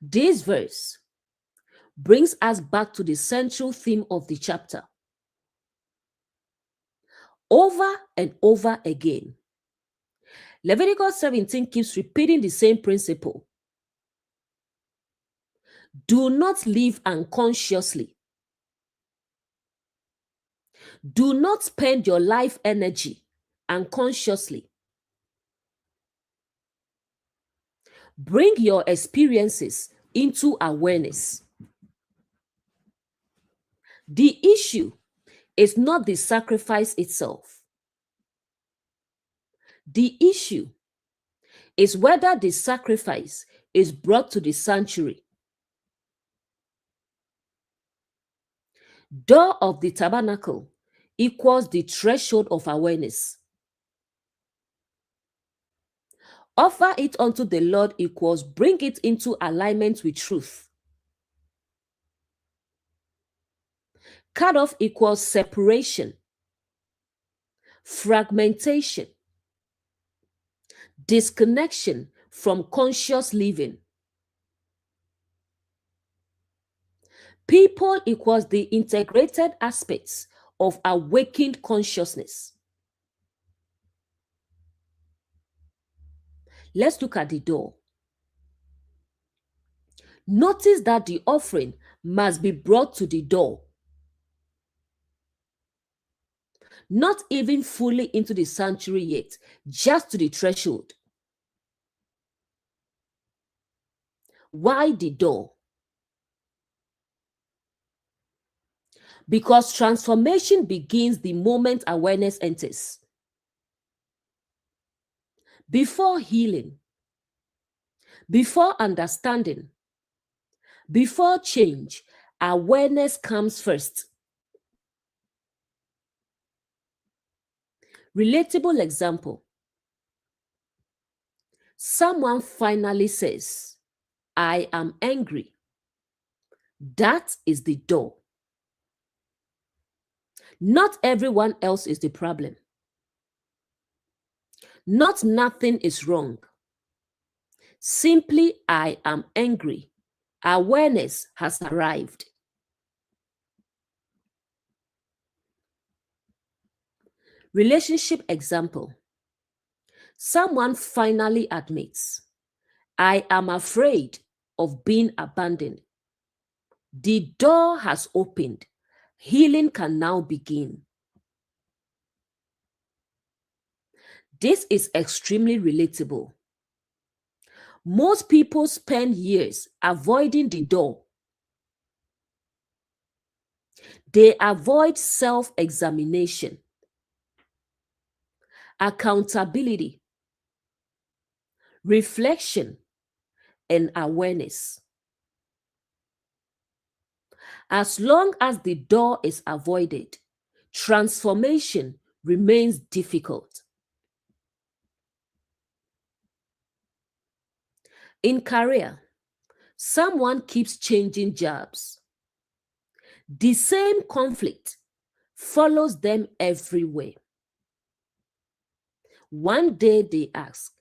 Speaker 1: This verse brings us back to the central theme of the chapter. Over and over again, Leviticus 17 keeps repeating the same principle. Do not live unconsciously. Do not spend your life energy unconsciously. Bring your experiences into awareness. The issue is not the sacrifice itself. The issue is whether the sacrifice is brought to the sanctuary. Door of the tabernacle equals the threshold of awareness. Offer it unto the Lord equals bring it into alignment with truth. Cut off equals separation, fragmentation, disconnection from conscious living. People equals the integrated aspects of awakened consciousness. Let's look at the door. Notice that the offering must be brought to the door, not even fully into the sanctuary yet, just to the threshold. Why the door? Because transformation begins the moment awareness enters. Before healing, before understanding, before change, awareness comes first. Relatable example. Someone finally says, I am angry. That is the door. Not everyone else is the problem. Not nothing is wrong. Simply, I am angry. Awareness has arrived. Relationship example. Someone finally admits, I am afraid of being abandoned. The door has opened. Healing can now begin. This is extremely relatable. Most people spend years avoiding the door. They avoid self-examination, accountability, reflection, and awareness. As long as the door is avoided, transformation remains difficult. In career, someone keeps changing jobs. The same conflict follows them everywhere. One day they ask,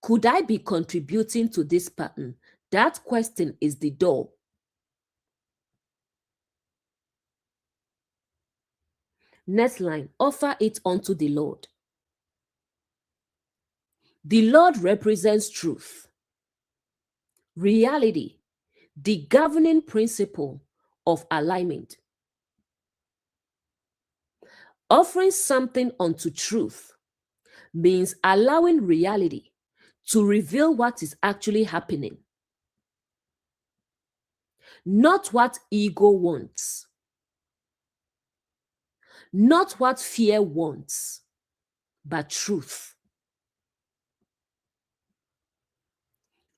Speaker 1: could I be contributing to this pattern? That question is the door. Next line, offer it unto the Lord. The Lord represents truth, reality, the governing principle of alignment. Offering something unto truth means allowing reality to reveal what is actually happening, not what ego wants, not what fear wants, but truth.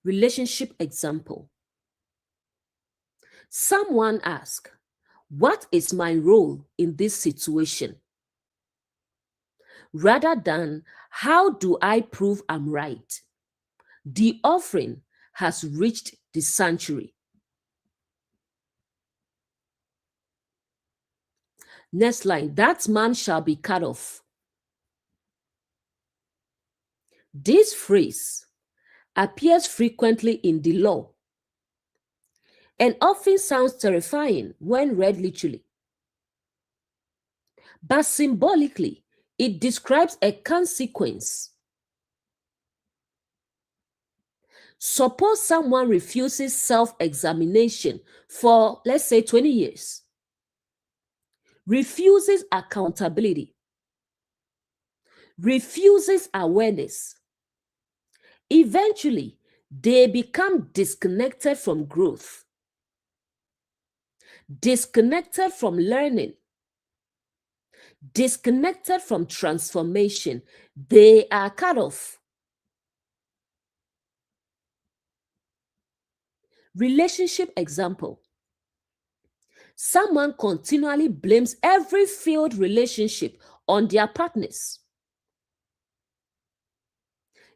Speaker 1: Relationship example. Someone asked, what is my role in this situation? Rather than, how do I prove I'm right? The offering has reached the sanctuary. Next line, that man shall be cut off. This phrase appears frequently in the law and often sounds terrifying when read literally. But symbolically, it describes a consequence. Suppose someone refuses self-examination for, let's say, 20 years, refuses accountability, refuses awareness. Eventually, they become disconnected from growth, disconnected from learning, disconnected from transformation. They are cut off. Relationship example. Someone continually blames every failed relationship on their partners.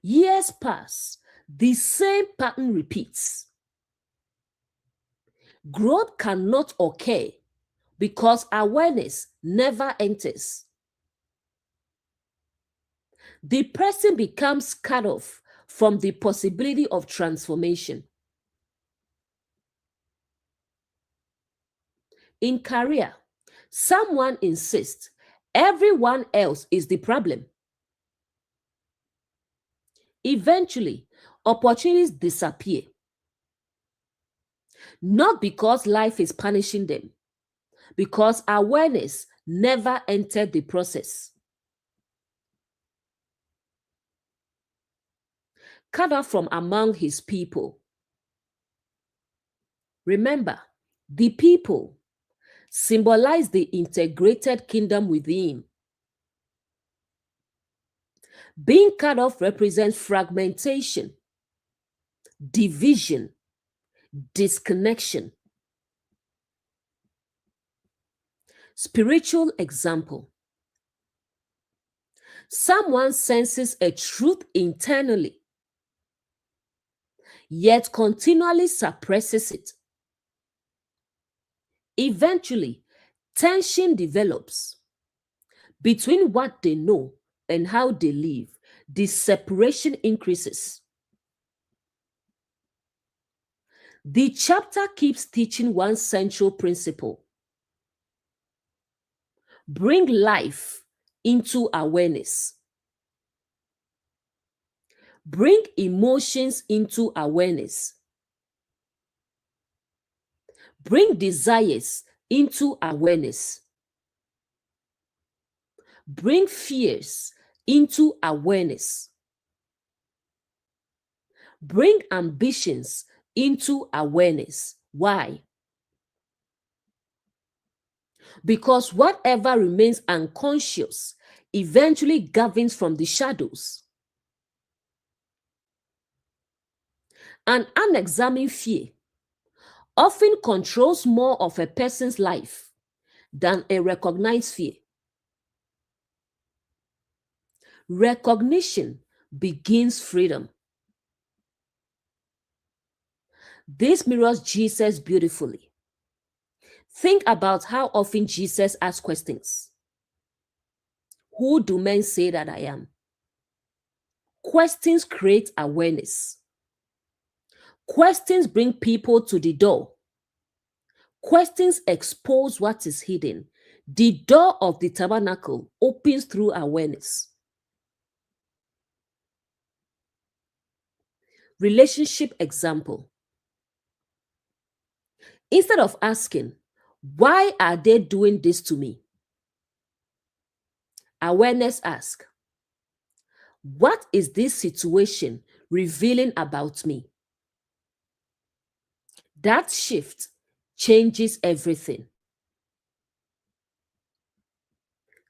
Speaker 1: Years pass, the same pattern repeats. Growth cannot occur because awareness never enters. The person becomes cut off from the possibility of transformation. In career, someone insists everyone else is the problem. Eventually, opportunities disappear. Not because life is punishing them, because awareness never entered the process. Cut off from among his people. Remember, the people symbolize the integrated kingdom within. Being cut off represents fragmentation, division, disconnection. Spiritual example. Someone senses a truth internally, yet continually suppresses it. Eventually, tension develops between what they know and how they live. The separation increases. The chapter keeps teaching one central principle: bring life into awareness. Bring emotions into awareness. Bring desires into awareness. Bring fears into awareness. Bring ambitions into awareness. Why? Because whatever remains unconscious eventually governs from the shadows. An unexamined fear often controls more of a person's life than a recognized fear. Recognition begins freedom. This mirrors Jesus beautifully. Think about how often Jesus asks questions. Who do men say that I am? Questions create awareness. Questions bring people to the door. Questions expose what is hidden. The door of the tabernacle opens through awareness. Relationship example. Instead of asking, why are they doing this to me? Awareness asks, what is this situation revealing about me? That shift changes everything.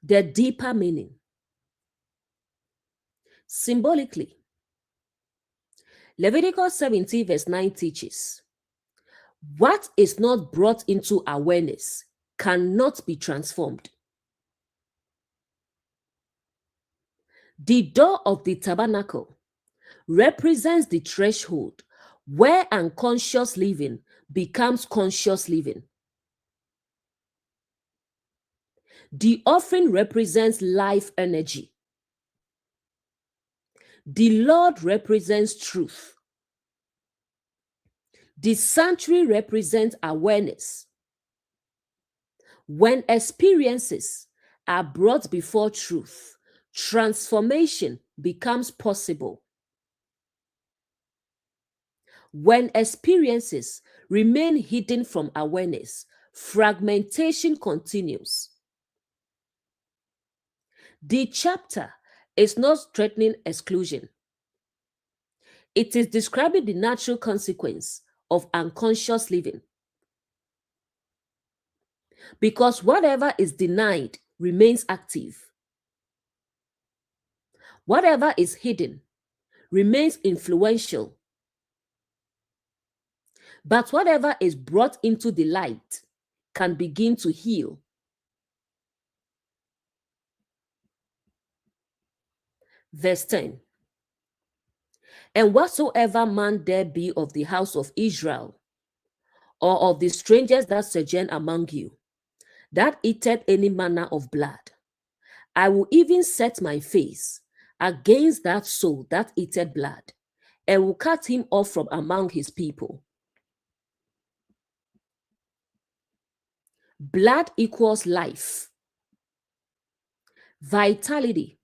Speaker 1: The deeper meaning. Symbolically, Leviticus 17 verse 9 teaches, What is not brought into awareness cannot be transformed. The door of the tabernacle represents the threshold where unconscious living becomes conscious living. The offering represents life energy. The Lord represents truth. The sanctuary represents awareness. When experiences are brought before truth, transformation becomes possible. When experiences remain hidden from awareness, fragmentation continues. The chapter is not threatening exclusion. It is describing the natural consequence of unconscious living. Because whatever is denied remains active. Whatever is hidden remains influential. But whatever is brought into the light can begin to heal. Verse 10. And whatsoever man there be of the house of Israel, or of the strangers that sojourn among you, that eateth any manner of blood, I will even set my face against that soul that eateth blood, and will cut him off from among his people. Blood equals life, vitality,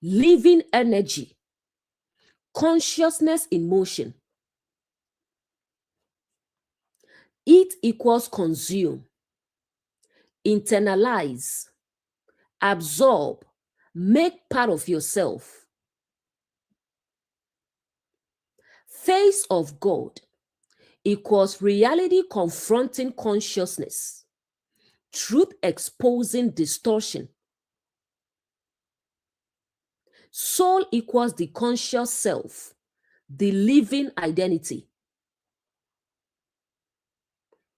Speaker 1: living energy, consciousness in motion. Eat equals consume, internalize, absorb, make part of yourself. Face of God equals reality confronting consciousness, truth exposing distortion. Soul equals the conscious self, the living identity.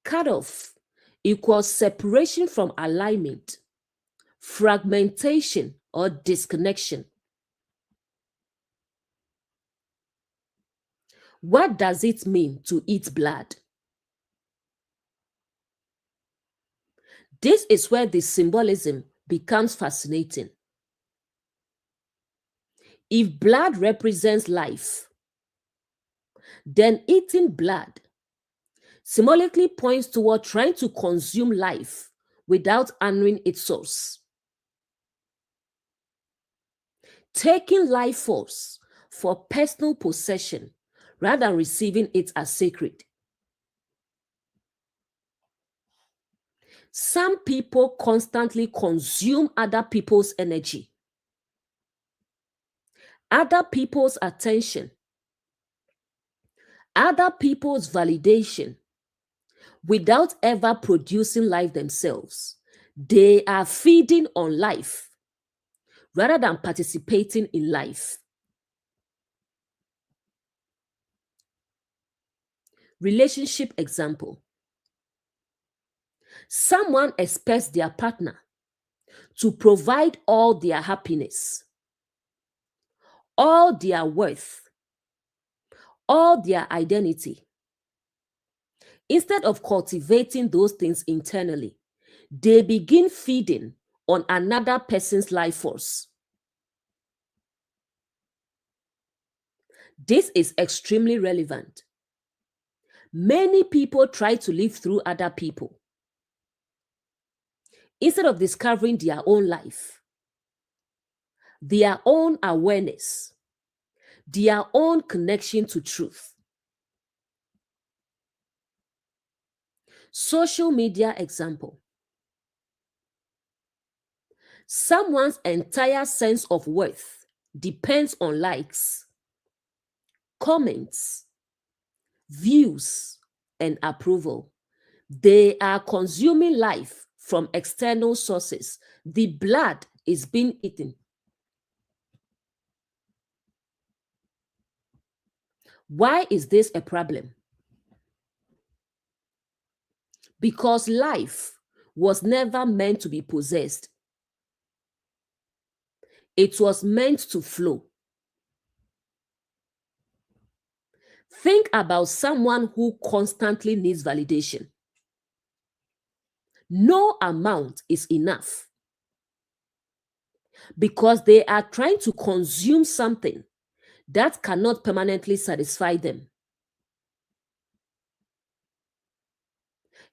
Speaker 1: Cut off equals separation from alignment, fragmentation, or disconnection. What does it mean to eat blood? This is where the symbolism becomes fascinating. If blood represents life, then eating blood symbolically points toward trying to consume life without honoring its source. Taking life force for personal possession rather than receiving it as sacred. Some people constantly consume other people's energy, other people's attention, other people's validation without ever producing life themselves. They are feeding on life rather than participating in life. Relationship example. Someone expects their partner to provide all their happiness, all their worth, all their identity. Instead of cultivating those things internally, they begin feeding on another person's life force. This is extremely relevant. Many people try to live through other people instead of discovering their own life, their own awareness, their own connection to truth. Social media example. Someone's entire sense of worth depends on likes, comments, views, and approval. They are consuming life from external sources. The blood is being eaten. Why is this a problem? because life was never meant to be possessed. It was meant to flow. Think about someone who constantly needs validation. No amount is enough because they are trying to consume something that cannot permanently satisfy them.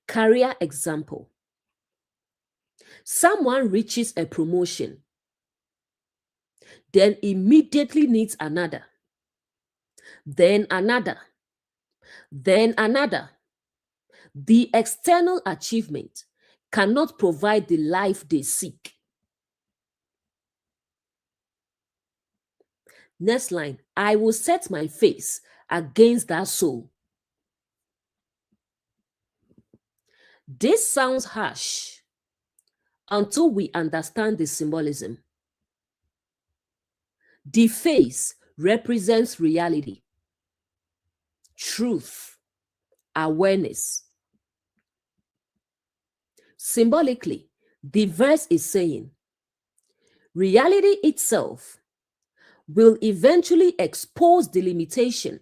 Speaker 1: Career example. Someone reaches a promotion, then immediately needs another, then another, then another. The external achievement cannot provide the life they seek. Next line, I will set my face against that soul. This sounds harsh until we understand the symbolism. The face represents reality, truth, awareness. Symbolically, the verse is saying, reality itself will eventually expose the limitation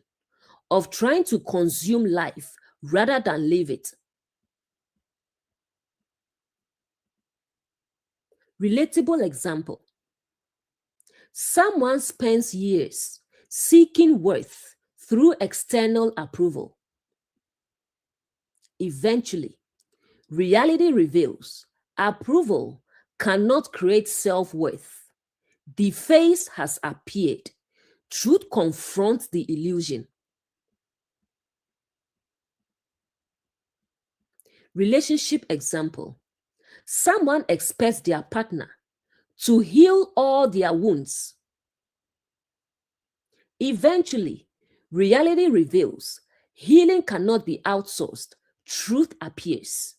Speaker 1: of trying to consume life rather than live it. Relatable example. Someone spends years seeking worth through external approval. Eventually, reality reveals approval cannot create self-worth. The face has appeared. Truth confronts the illusion. Relationship example. Someone expects their partner to heal all their wounds. Eventually, reality reveals healing cannot be outsourced. Truth appears.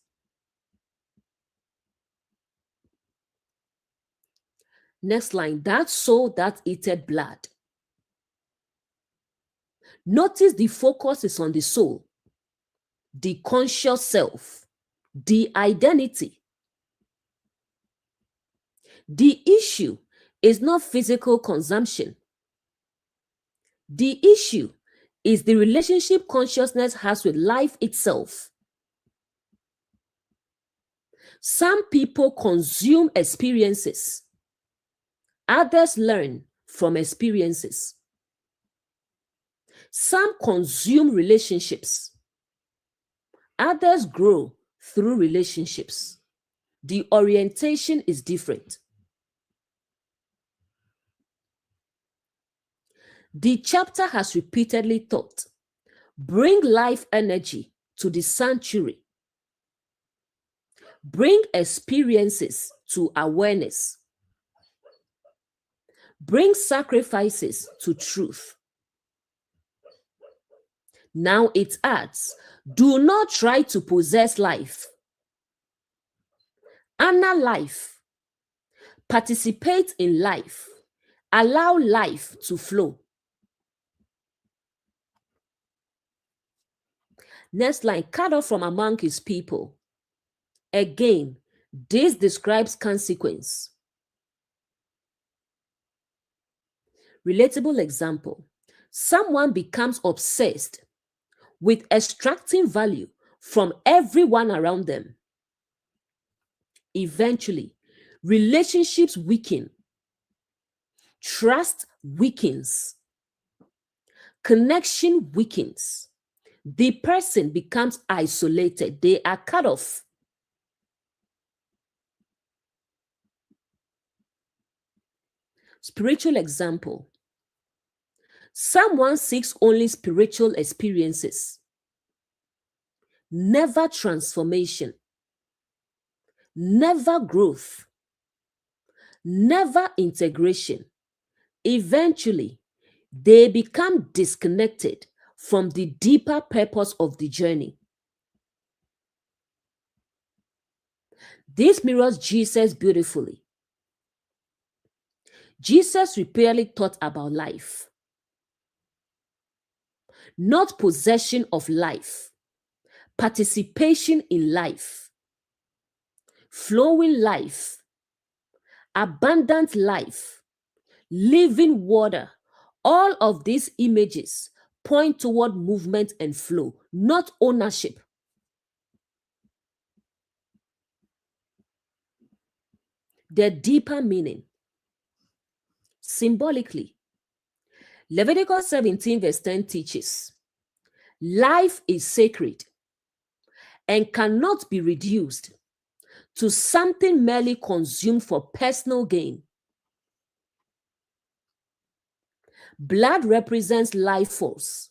Speaker 1: Next line, that soul that eateth blood. Notice the focus is on the soul, the conscious self, the identity. The issue is not physical consumption. The issue is the relationship consciousness has with life itself. Some people consume experiences. Others learn from experiences. Some consume relationships. Others grow through relationships. The orientation is different. The chapter has repeatedly taught, bring life energy to the sanctuary. Bring experiences to awareness. Bring sacrifices to truth. Now it adds, do not try to possess life. Honor life. Participate in life. Allow life to flow. Next line, cut off from among his people. Again, this describes consequence. Relatable example. Someone becomes obsessed with extracting value from everyone around them. Eventually, relationships weaken. Trust weakens. Connection weakens. The person becomes isolated. They are cut off. Spiritual example. Someone seeks only spiritual experiences, never transformation, never growth, never integration. Eventually, they become disconnected from the deeper purpose of the journey. This mirrors Jesus beautifully. Jesus repeatedly taught about life, not possession of life, participation in life, flowing life, abundant life, living water. All of these images point toward movement and flow, not ownership. Their deeper meaning. Symbolically, Leviticus 17 verse 10 teaches, life is sacred and cannot be reduced to something merely consumed for personal gain. Blood represents life force.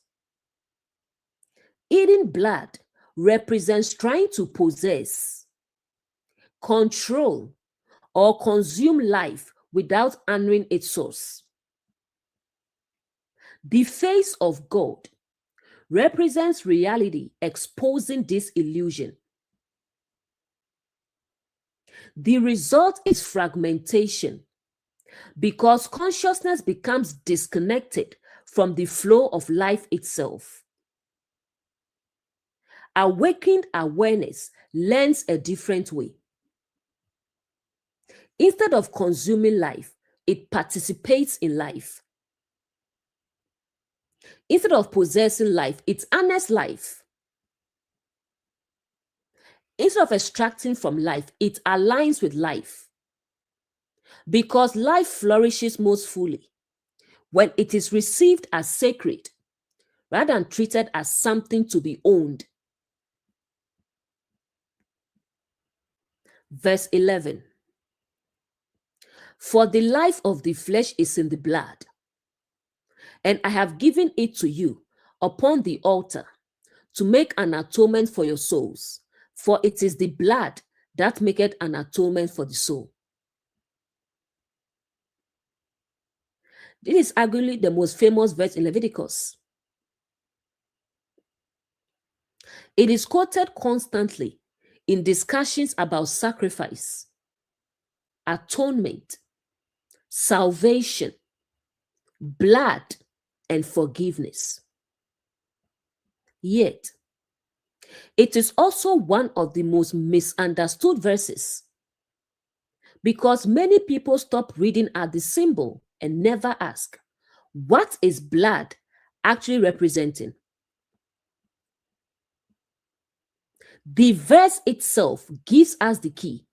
Speaker 1: Eating blood represents trying to possess, control, or consume life without honoring its source. The face of God represents reality exposing this illusion. The result is fragmentation because consciousness becomes disconnected from the flow of life itself. Awakened awareness learns a different way. Instead of consuming life, it participates in life. Instead of possessing life, it honors life. Instead of extracting from life, it aligns with life. Because life flourishes most fully when it is received as sacred rather than treated as something to be owned. Verse 11. For the life of the flesh is in the blood, and I have given it to you upon the altar to make an atonement for your souls, for it is the blood that maketh an atonement for the soul. This is arguably the most famous verse in Leviticus. It is quoted constantly in discussions about sacrifice, atonement, salvation, blood, and forgiveness. Yet, it is also one of the most misunderstood verses because many people stop reading at the symbol and never ask, what is blood actually representing? The verse itself gives us the key.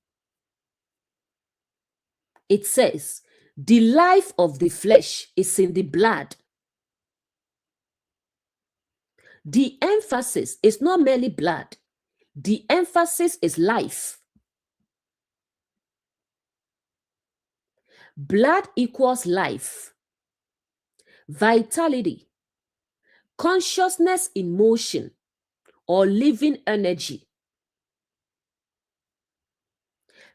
Speaker 1: It says, the life of the flesh is in the blood. The emphasis is not merely blood. The emphasis is life. Blood equals life, vitality, consciousness in motion, or living energy.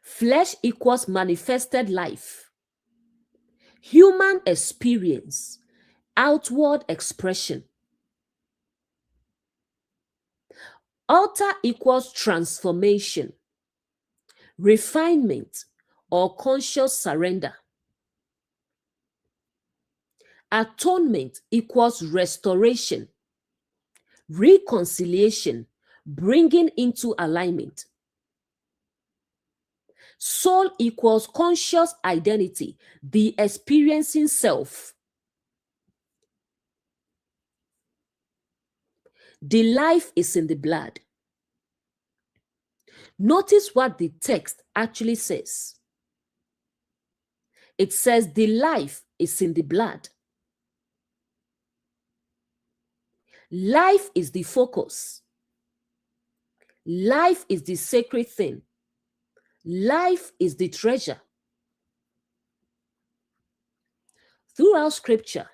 Speaker 1: Flesh equals manifested life, human experience, outward expression. Altar equals transformation, refinement, or conscious surrender. Atonement equals restoration, reconciliation, bringing into alignment. Soul equals conscious identity, the experiencing self. The life is in the blood. Notice what the text actually says. It says the life is in the blood. Life is the focus. Life is the sacred thing. Life is the treasure. Throughout scripture,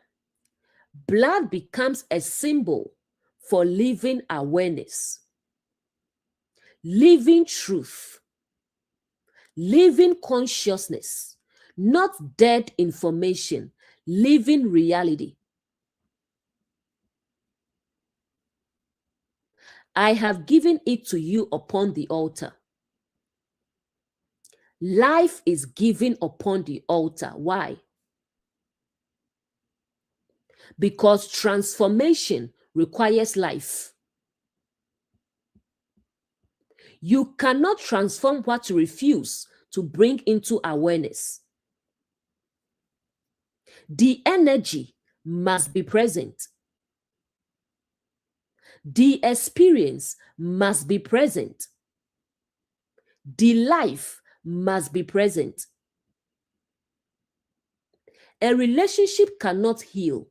Speaker 1: blood becomes a symbol for living awareness, living truth, living consciousness, not dead information, living reality. I have given it to you upon the altar. Life is given upon the altar. Why? Because transformation requires life. You cannot transform what you refuse to bring into awareness. The energy must be present. The experience must be present. The life must be present. A relationship cannot heal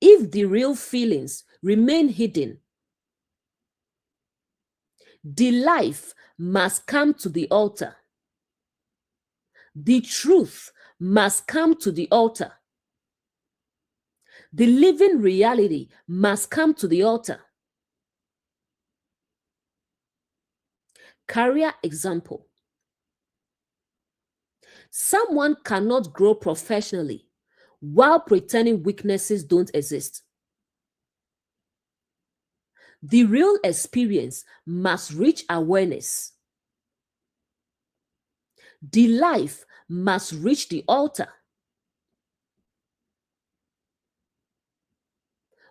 Speaker 1: if the real feelings remain hidden. The life must come to the altar. The truth must come to the altar. The living reality must come to the altar. Career example. Someone cannot grow professionally while pretending weaknesses don't exist. The real experience must reach awareness. The life must reach the altar.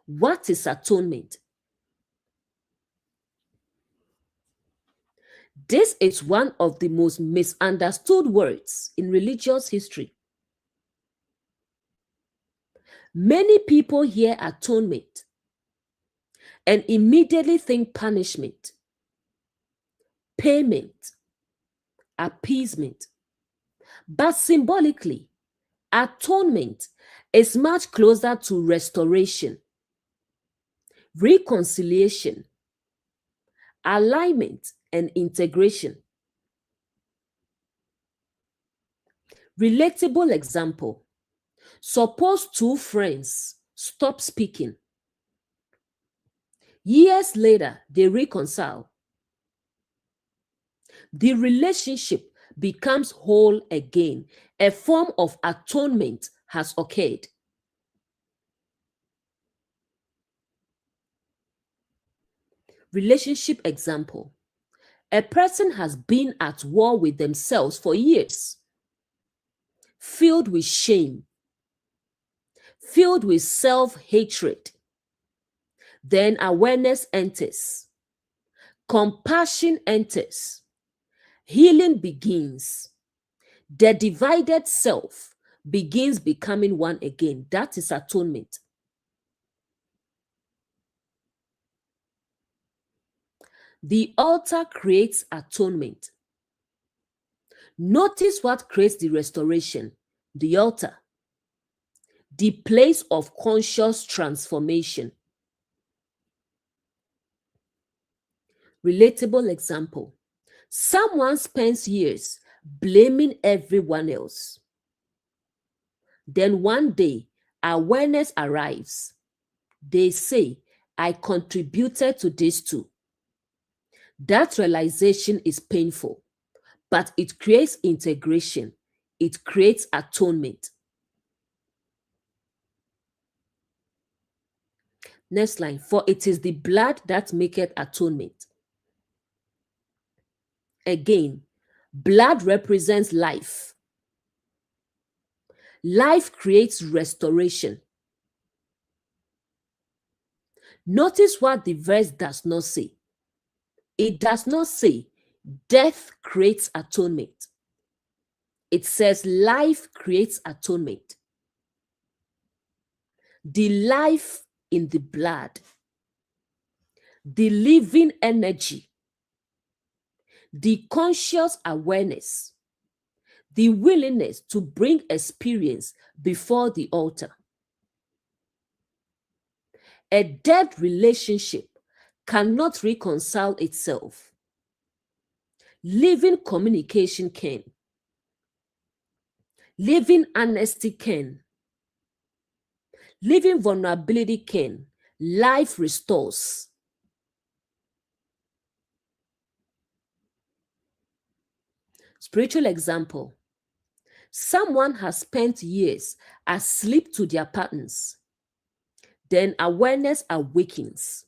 Speaker 1: What is atonement? This is one of the most misunderstood words in religious history. Many people hear atonement and immediately think punishment, payment, appeasement. But symbolically, atonement is much closer to restoration, reconciliation, alignment, and integration. Relatable example. Suppose two friends stop speaking. Years later, they reconcile. The relationship becomes whole again. A form of atonement has occurred. Relationship example. A person has been at war with themselves for years, filled with shame, filled with self-hatred. Then awareness enters, compassion enters, healing begins. The divided self begins becoming one again. That is atonement. The altar creates atonement. Notice what creates the restoration: the altar, the place of conscious transformation. Relatable example. Someone spends years blaming everyone else. Then one day, awareness arrives. They say, I contributed to this too. That realization is painful, but it creates integration. It creates atonement. Next line. For it is the blood that maketh atonement. Again, blood represents life. Life creates restoration. Notice what the verse does not say. It does not say death creates atonement. It says life creates atonement. The life in the blood, the living energy, the conscious awareness, the willingness to bring experience before the altar. A dead relationship cannot reconcile itself. Living communication can. Living honesty can. Living vulnerability can. Life restores. Spiritual example. Someone has spent years asleep to their patterns. Then awareness awakens.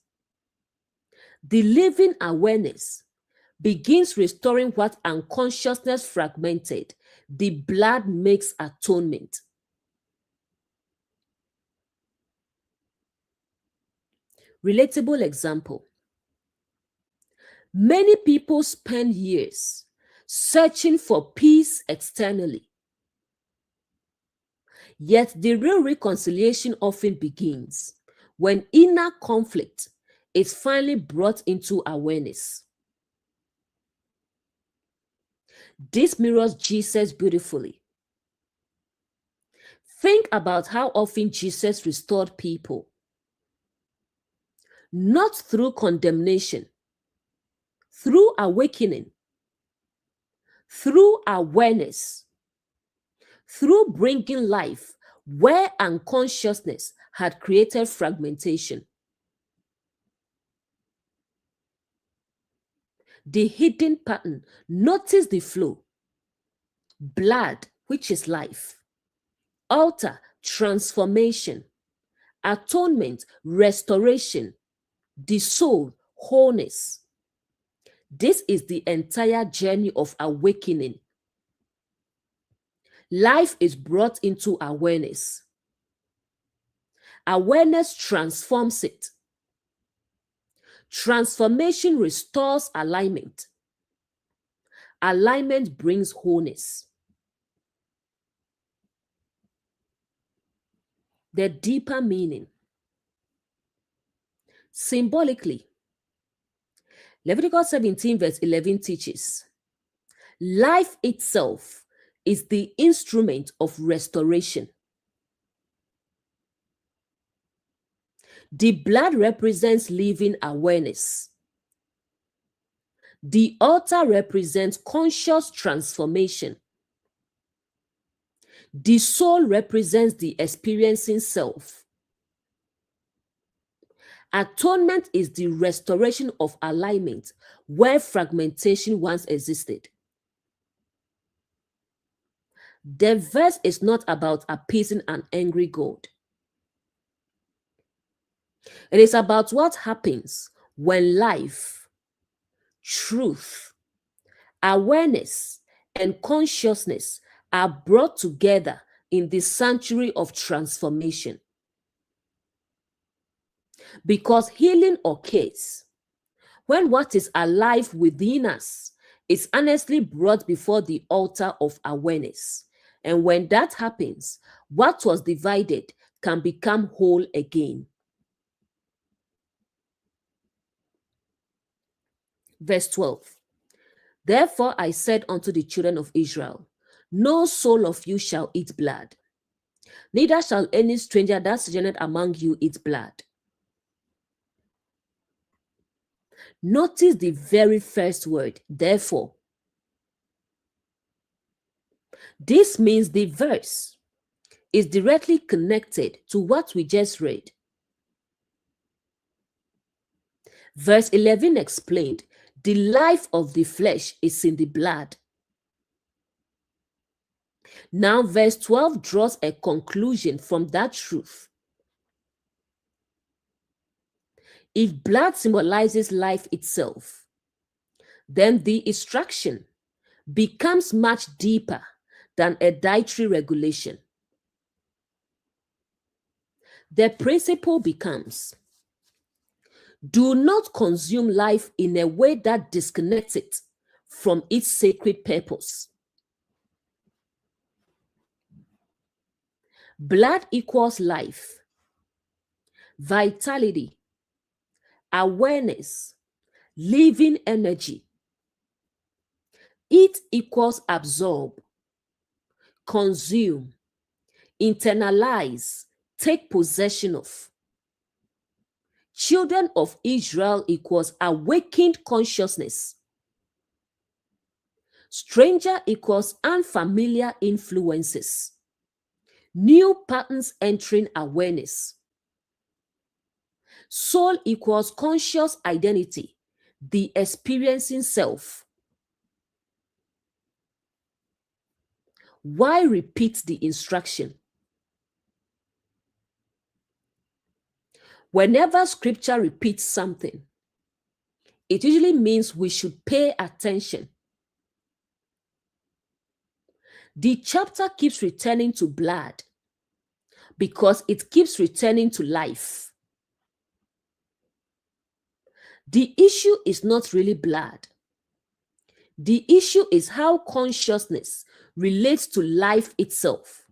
Speaker 1: The living awareness begins restoring what unconsciousness fragmented. The blood makes atonement. Relatable example. Many people spend years searching for peace externally, yet the real reconciliation often begins when inner conflict is finally brought into awareness. This mirrors Jesus beautifully. Think about how often Jesus restored people, not through condemnation, through awakening, through awareness, through bringing life where unconsciousness had created fragmentation. The hidden pattern, notice the flow. Blood, which is life. Altar, transformation. Atonement, restoration. The soul, wholeness. This is the entire journey of awakening. Life is brought into awareness. Awareness transforms it. Transformation restores alignment. Alignment brings wholeness. The deeper meaning. Symbolically, Leviticus 17 verse 11 teaches, life itself is the instrument of restoration. The blood represents living awareness. The altar represents conscious transformation. The soul represents the experiencing self. Atonement is the restoration of alignment where fragmentation once existed. The verse is not about appeasing an angry God. It is about what happens when life, truth, awareness, and consciousness are brought together in the sanctuary of transformation. Because healing occurs when what is alive within us is honestly brought before the altar of awareness. And when that happens, what was divided can become whole again. Verse 12. Therefore I said unto the children of Israel, no soul of you shall eat blood, neither shall any stranger that sojourneth among you eat blood. Notice the very first word, therefore. This means the verse is directly connected to what we just read. Verse 11 explained, the life of the flesh is in the blood. Now verse 12 draws a conclusion from that truth. If blood symbolizes life itself, then the instruction becomes much deeper than a dietary regulation. The principle becomes, do not consume life in a way that disconnects it from its sacred purpose. Blood equals life, vitality, awareness, living energy. It equals absorb, consume, internalize, take possession of. Children of Israel equals awakened consciousness. Stranger equals unfamiliar influences. New patterns entering awareness. Soul equals conscious identity, the experiencing self. Why repeat the instruction? Whenever scripture repeats something, it usually means we should pay attention. The chapter keeps returning to blood because it keeps returning to life. The issue is not really blood. The issue is how consciousness relates to life itself.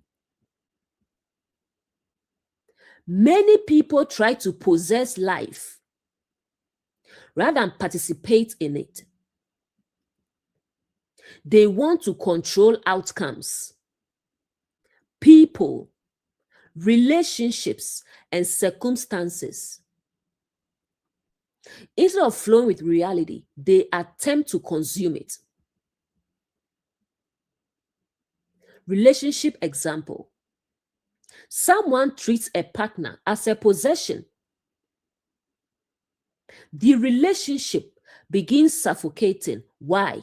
Speaker 1: Many people try to possess life rather than participate in it. They want to control outcomes, people, relationships, and circumstances. Instead of flowing with reality, they attempt to consume it. Relationship example. Someone treats a partner as a possession. The relationship begins suffocating. Why?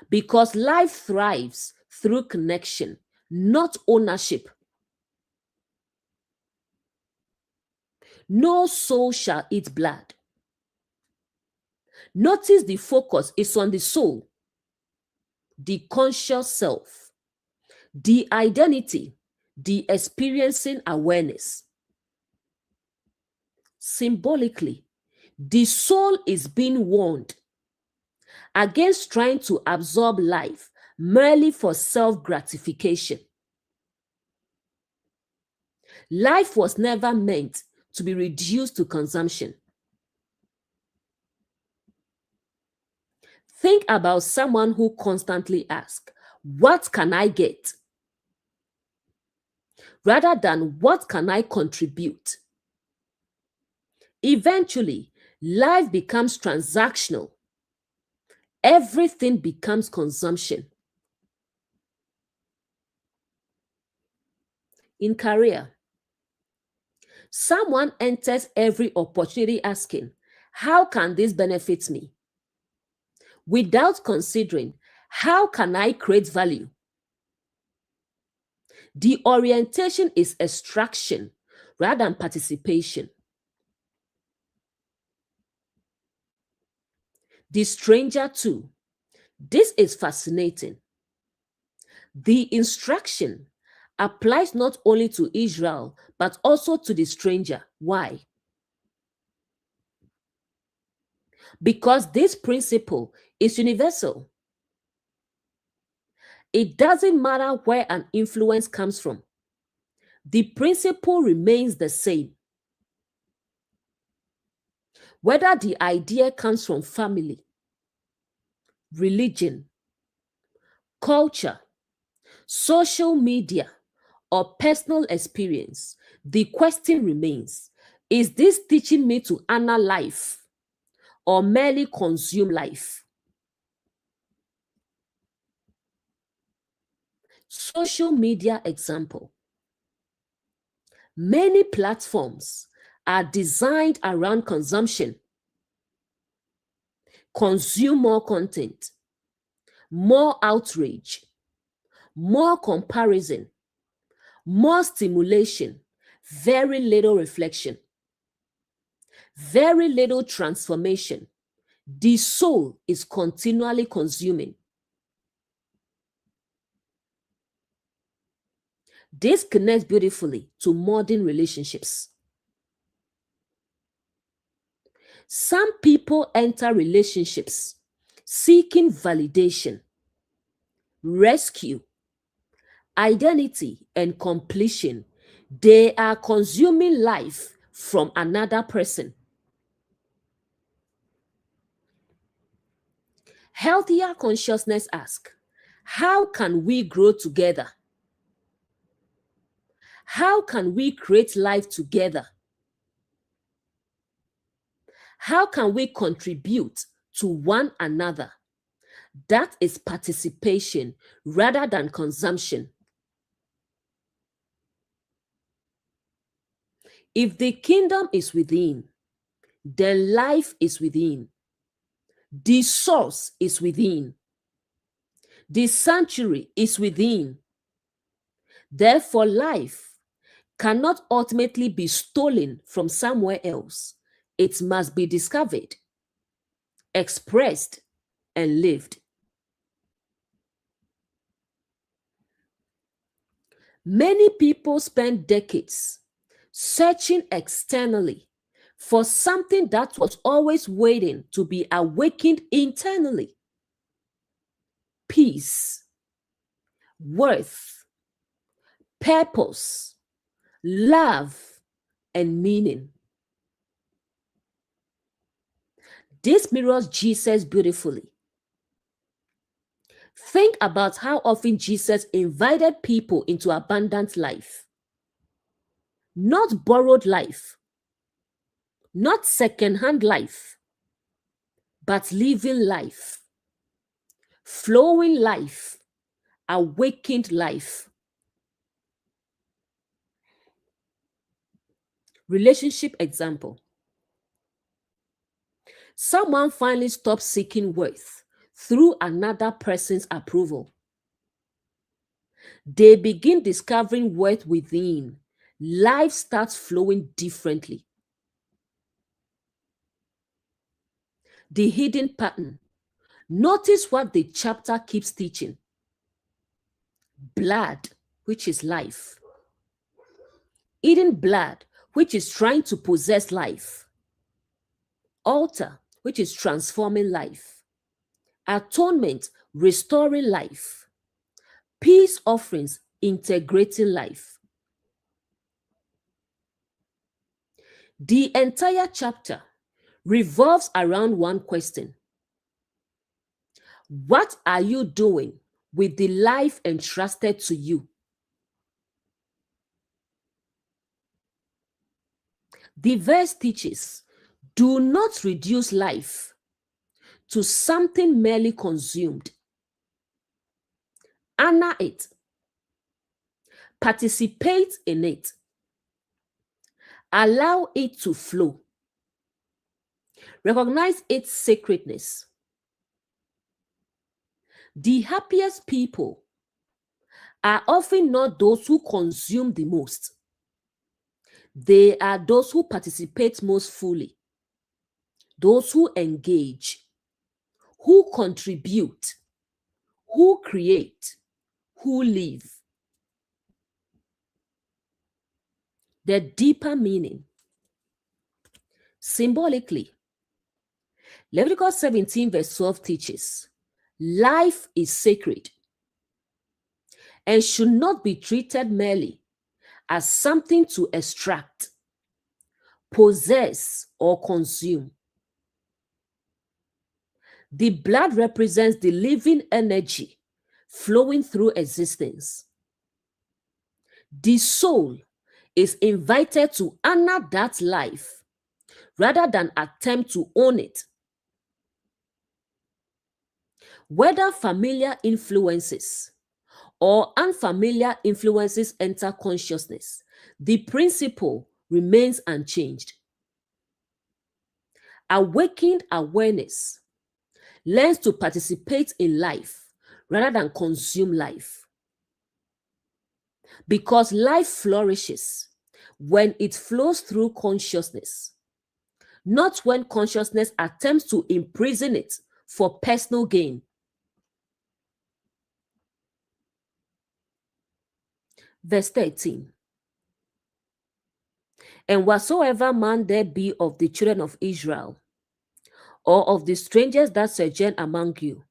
Speaker 1: Because life thrives through connection, not ownership. No soul shall eat blood. Notice the focus is on the soul, the conscious self, the identity, the experiencing awareness. Symbolically, the soul is being warned against trying to absorb life merely for self-gratification. Life was never meant to be reduced to consumption. Think about someone who constantly asks, "What can I get?" rather than "What can I contribute?" Eventually, life becomes transactional. Everything becomes consumption. In career, someone enters every opportunity asking, "How can this benefit me?" without considering, "How can I create value?" The orientation is extraction rather than participation. The stranger too. This is fascinating. The instruction applies not only to Israel, but also to the stranger. Why? Because this principle is universal. It doesn't matter where an influence comes from. The principle remains the same. Whether the idea comes from family, religion, culture, social media, or personal experience, the question remains, is this teaching me to honor life or merely consume life? Social media example. Many platforms are designed around consumption. Consume more content, more outrage, more comparison, more stimulation, very little reflection, very little transformation. The soul is continually consuming. This connects beautifully to modern relationships. Some people enter relationships seeking validation, rescue, identity, and completion. They are consuming life from another person. Healthier consciousness asks, how can we grow together? How can we create life together? How can we contribute to one another? That is participation rather than consumption. If the kingdom is within, then life is within. The source is within. The sanctuary is within. Therefore, life cannot ultimately be stolen from somewhere else. It must be discovered, expressed, and lived. Many people spend decades searching externally for something that was always waiting to be awakened internally. Peace, worth, purpose, love, and meaning. This mirrors Jesus beautifully. Think about how often Jesus invited people into abundant life. Not borrowed life, not second-hand life, but living life, flowing life, awakened life. Relationship example. Someone finally stops seeking worth through another person's approval. They begin discovering worth within. Life starts flowing differently. The hidden pattern. Notice what the chapter keeps teaching. Blood, which is life. Eating blood, which is trying to possess life. Altar, which is transforming life. Atonement, restoring life. Peace offerings, integrating life. The entire chapter revolves around one question. What are you doing with the life entrusted to you? The verse teaches, do not reduce life to something merely consumed. Honor it. Participate in it. Allow it to flow. Recognize its sacredness. The happiest people are often not those who consume the most. They are those who participate most fully, those who engage, who contribute, who create, who live. The deeper meaning. Symbolically, Leviticus 17 verse 12 teaches, life is sacred and should not be treated merely as something to extract, possess, or consume. The blood represents the living energy flowing through existence. The soul is invited to honor that life rather than attempt to own it. Whether familiar influences or unfamiliar influences enter consciousness, the principle remains unchanged. Awakened awareness learns to participate in life rather than consume life. Because life flourishes when it flows through consciousness, not when consciousness attempts to imprison it for personal gain. Verse 13. And whatsoever man there be of the children of Israel, or of the strangers that sojourn among you,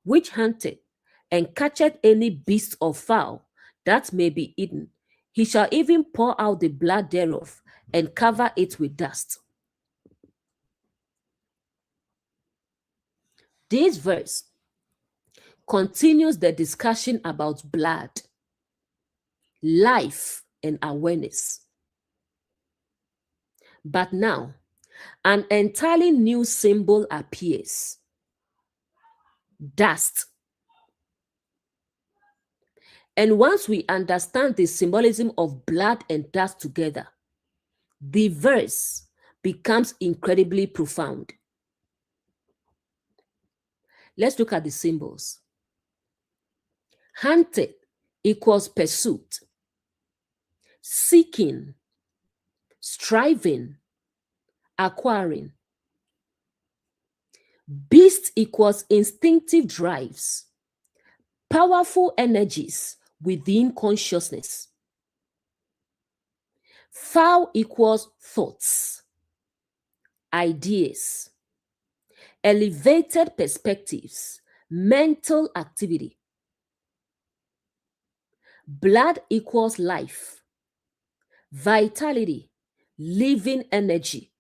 Speaker 1: which hunteth and catcheth any beast or fowl that may be eaten, he shall even pour out the blood thereof and cover it with dust. This verse continues the discussion about blood, life, and awareness. But now, an entirely new symbol appears. Dust. And once we understand the symbolism of blood and dust together, the verse becomes incredibly profound. Let's look at the symbols. Hunted equals pursuit, seeking, striving, acquiring. Beast equals instinctive drives, powerful energies within consciousness. Foul equals thoughts, ideas, elevated perspectives, mental activity. Blood equals life, vitality, living energy.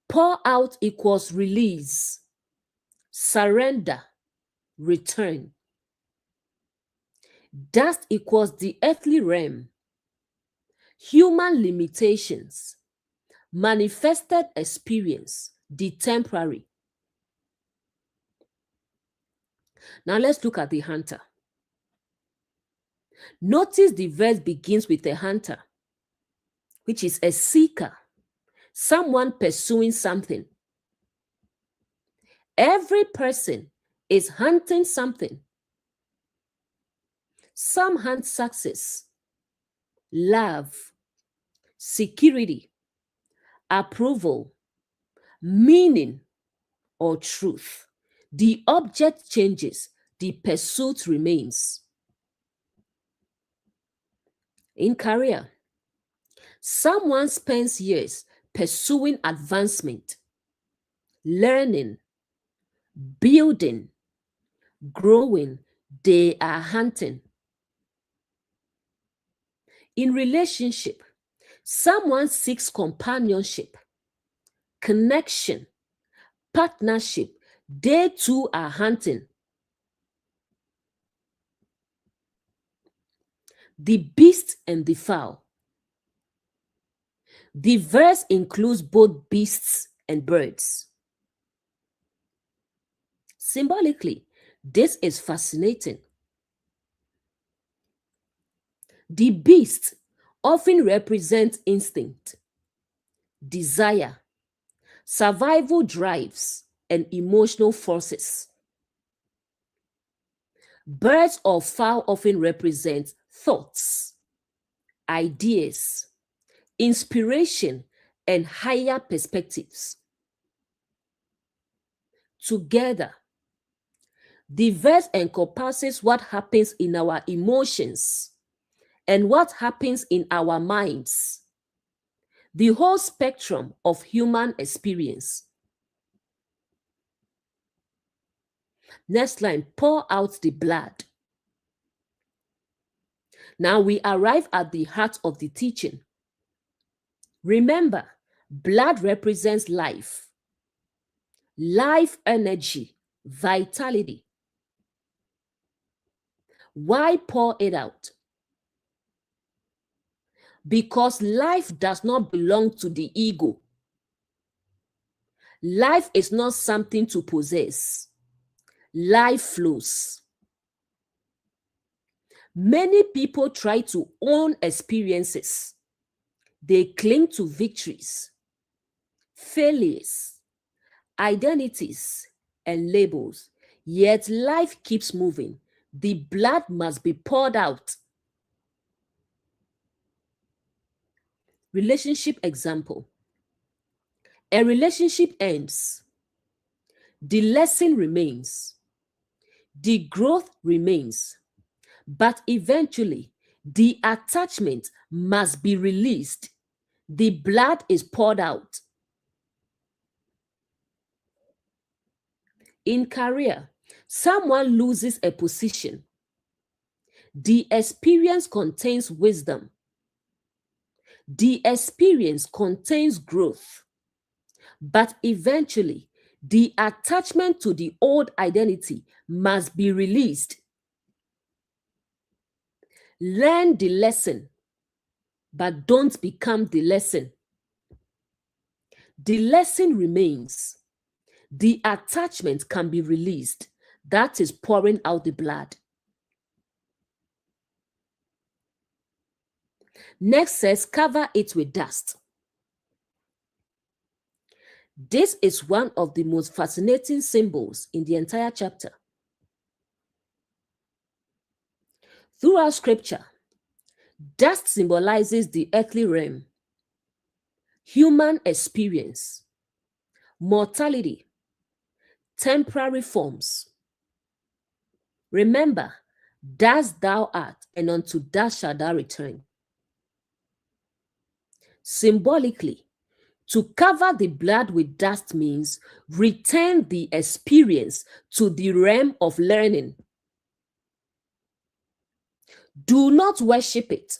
Speaker 1: Pour out equals release, surrender, return. Dust equals the earthly realm, human limitations, manifested experience, the temporary. Now let's look at the hunter. Notice the verse begins with a hunter, which is a seeker, someone pursuing something. Every person is hunting something. Some hunt success, love, security, approval, meaning, or truth. The object changes, the pursuit remains. In career, someone spends years pursuing advancement, learning, building, growing. They are hunting. In relationship, someone seeks companionship, connection, partnership. They too are hunting. The beast and the fowl. The verse includes both beasts and birds. Symbolically, this is fascinating. The beast often represents instinct, desire, survival drives, and emotional forces. Birds or fowl often represent thoughts, ideas, inspiration, and higher perspectives. Together, the verse encompasses what happens in our emotions and what happens in our minds, the whole spectrum of human experience. Next line, pour out the blood. Now we arrive at the heart of the teaching. Remember, blood represents life, life energy, vitality. Why pour it out? Because life does not belong to the ego. Life is not something to possess. Life flows. Many people try to own experiences. They cling to victories, failures, identities, and labels. Yet life keeps moving. The blood must be poured out. Relationship example. A relationship ends. The lesson remains. The growth remains. But eventually, the attachment must be released. The blood is poured out. In career, someone loses a position. The experience contains wisdom. The experience contains growth. But eventually, the attachment to the old identity must be released. Learn the lesson, but don't become the lesson. The lesson remains. The attachment can be released. That is pouring out the blood. Next says, cover it with dust. This is one of the most fascinating symbols in the entire chapter. Throughout scripture, dust symbolizes the earthly realm, human experience, mortality, temporary forms. Remember, dust thou art, and unto dust shalt thou return. Symbolically, To cover the blood with dust means return the experience to the realm of learning. Do not worship it.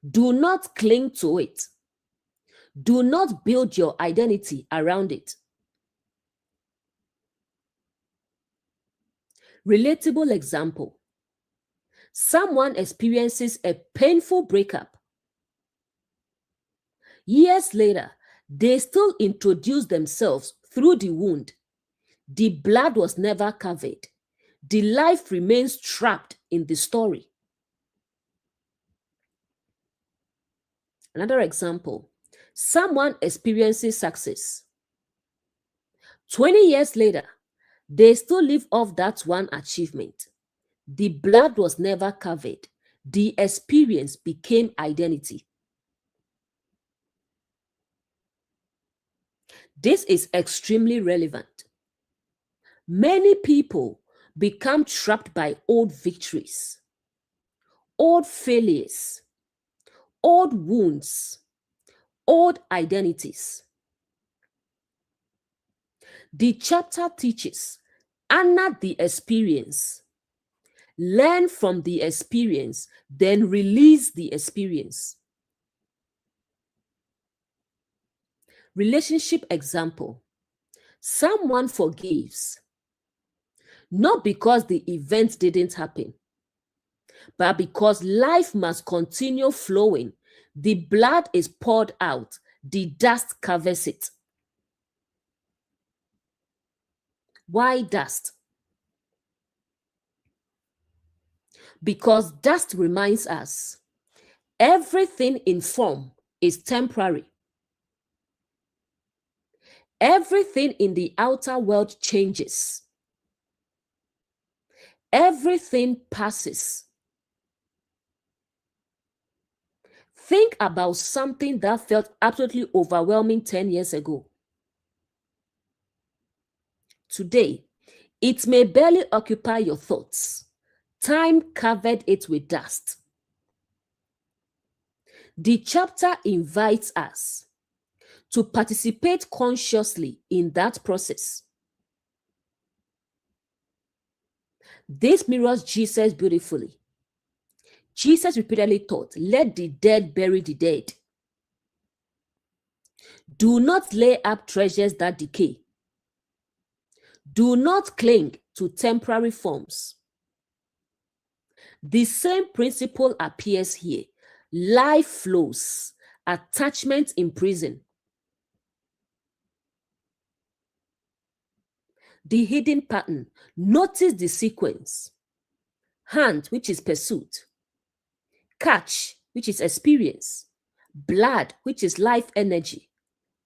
Speaker 1: Do not cling to it. Do not build your identity around it. Relatable example. Someone experiences a painful breakup. Years later, they still introduce themselves through the wound. The blood was never covered. The life remains trapped in the story. Another example. Someone experiences success. 20 years later, they still live off that one achievement. The blood was never covered. The experience became identity. This is extremely relevant. Many people become trapped by old victories, old failures, old wounds, old identities. The chapter teaches, honor the experience, learn from the experience, then release the experience. Relationship example. Someone forgives, not because the event didn't happen, but because life must continue flowing. The blood is poured out, the dust covers it. Why dust? Because dust reminds us everything in form is temporary. Everything in the outer world changes. Everything passes. Think about something that felt absolutely overwhelming 10 years ago. Today, it may barely occupy your thoughts. Time covered it with dust. The chapter invites us to participate consciously in that process. This mirrors Jesus beautifully. Jesus repeatedly taught, let the dead bury the dead. Do not lay up treasures that decay. Do not cling to temporary forms. The same principle appears here. Life flows, attachment in prison. The hidden pattern. Notice the sequence. Hand, which is pursuit. Catch, which is experience. Blood, which is life energy.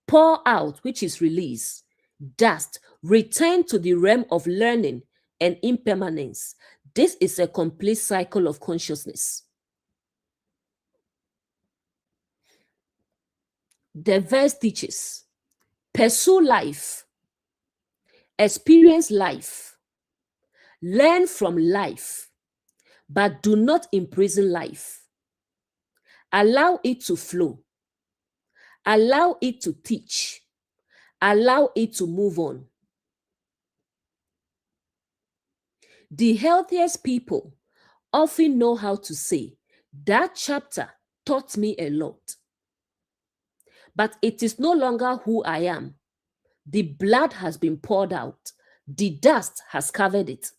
Speaker 1: Pour out, which is release. Dust, return to the realm of learning and impermanence. This is a complete cycle of consciousness. The verse teaches, pursue life, experience life, learn from life, but do not imprison life. Allow it to flow. Allow it to teach. Allow it to move on. The healthiest people often know how to say, that chapter taught me a lot. But it is no longer who I am. The blood has been poured out. The dust has covered it.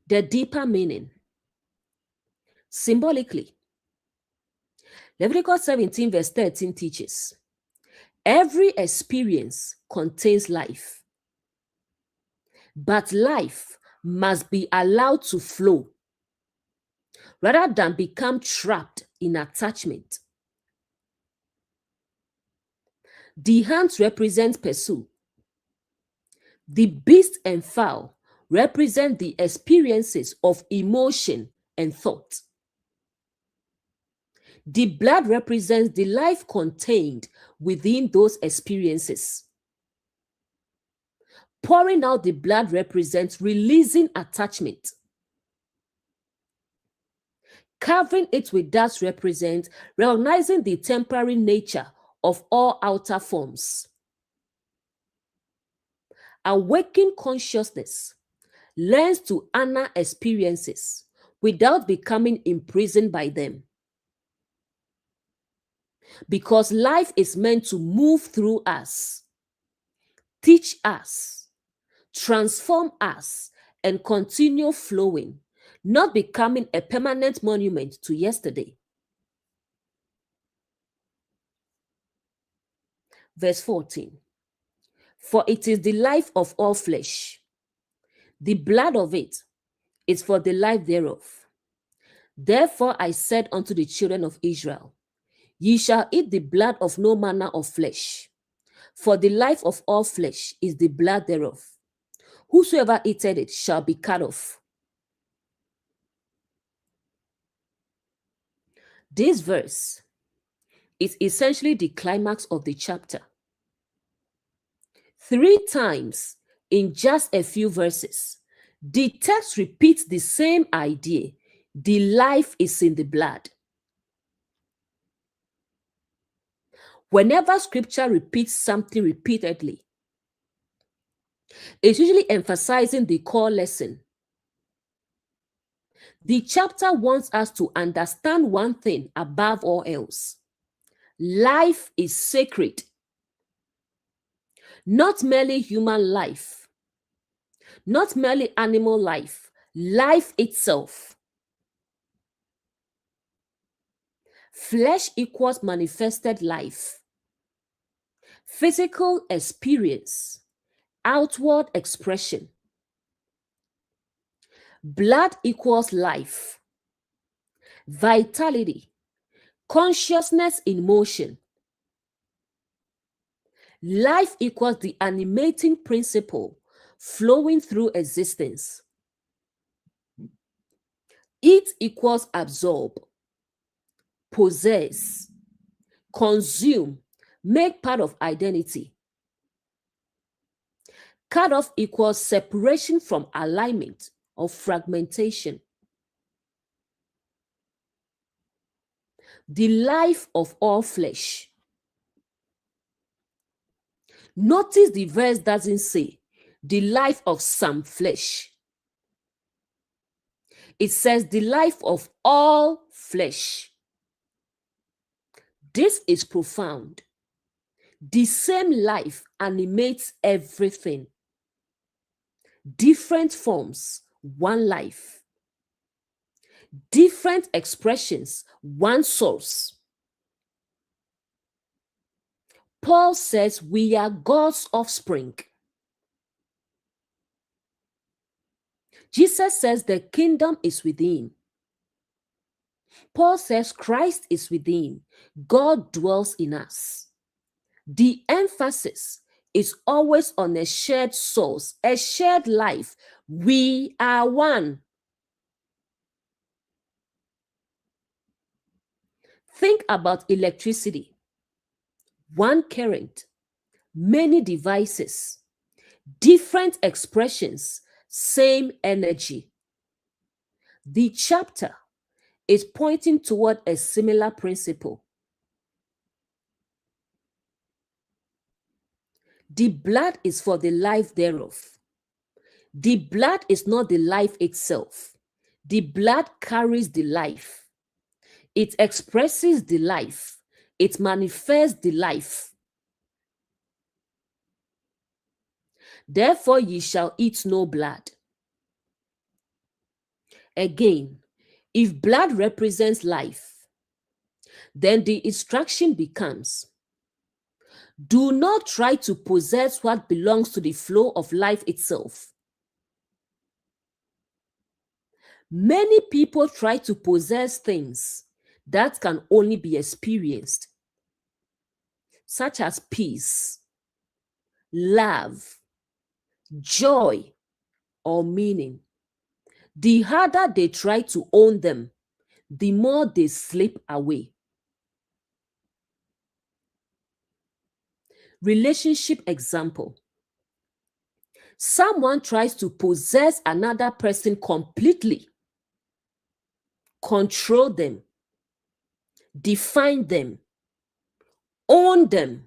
Speaker 1: The deeper meaning. Symbolically, Leviticus 17 verse 13 teaches, every experience contains life, but life must be allowed to flow rather than become trapped in attachment. The hands represent pursuit. The beast and fowl represent the experiences of emotion and thought. The blood represents the life contained within those experiences. Pouring out the blood represents releasing attachment. Covering it with dust represents recognizing the temporary nature of all outer forms. Awakened consciousness learns to honor experiences without becoming imprisoned by them. Because life is meant to move through us, teach us, transform us, and continue flowing, not becoming a permanent monument to yesterday. Verse 14. For it is the life of all flesh. The blood of it is for the life thereof. Therefore I said unto the children of Israel, ye shall eat the blood of no manner of flesh, for the life of all flesh is the blood thereof. Whosoever eateth it shall be cut off. This verse is essentially the climax of the chapter. 3 times in just a few verses, the text repeats the same idea. The life is in the blood. Whenever scripture repeats something repeatedly, it's usually emphasizing the core lesson. The chapter wants us to understand one thing above all else. Life is sacred. Not merely human life, not merely animal life, life itself. Flesh equals manifested life, physical experience, outward expression. Blood equals life, vitality, consciousness in motion. Life equals the animating principle flowing through existence. Eat equals absorb, possess, consume, make part of identity. Cut off equals separation from alignment or fragmentation. The life of all flesh. Notice the verse doesn't say the life of some flesh. It says the life of all flesh. This is profound. The same life animates everything. Different forms, one life. Different expressions, one source. Paul says we are God's offspring. Jesus says the kingdom is within. Paul says Christ is within. God dwells in us. The emphasis is always on a shared source, a shared life. We are one. Think about electricity. One current, many devices, different expressions, same energy. The chapter is pointing toward a similar principle. The blood is for the life thereof. The blood is not the life itself. The blood carries the life. It expresses the life. It manifests the life. Therefore ye shall eat no blood. Again, if blood represents life, then the instruction becomes, do not try to possess what belongs to the flow of life itself. Many people try to possess things that can only be experienced, such as peace, love, joy, or meaning. The harder they try to own them, the more they slip away. Relationship example. Someone tries to possess another person completely. control them, define them, own them.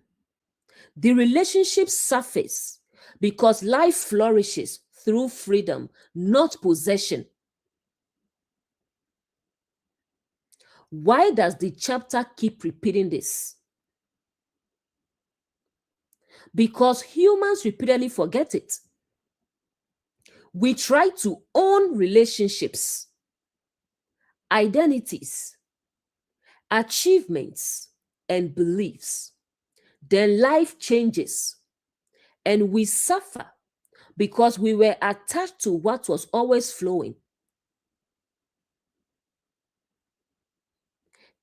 Speaker 1: The relationships surface because life flourishes through freedom, not possession. Why does the chapter keep repeating this? Because humans repeatedly forget it. We try to own relationships, identities, achievements, and beliefs. Then life changes and we suffer because we were attached to what was always flowing.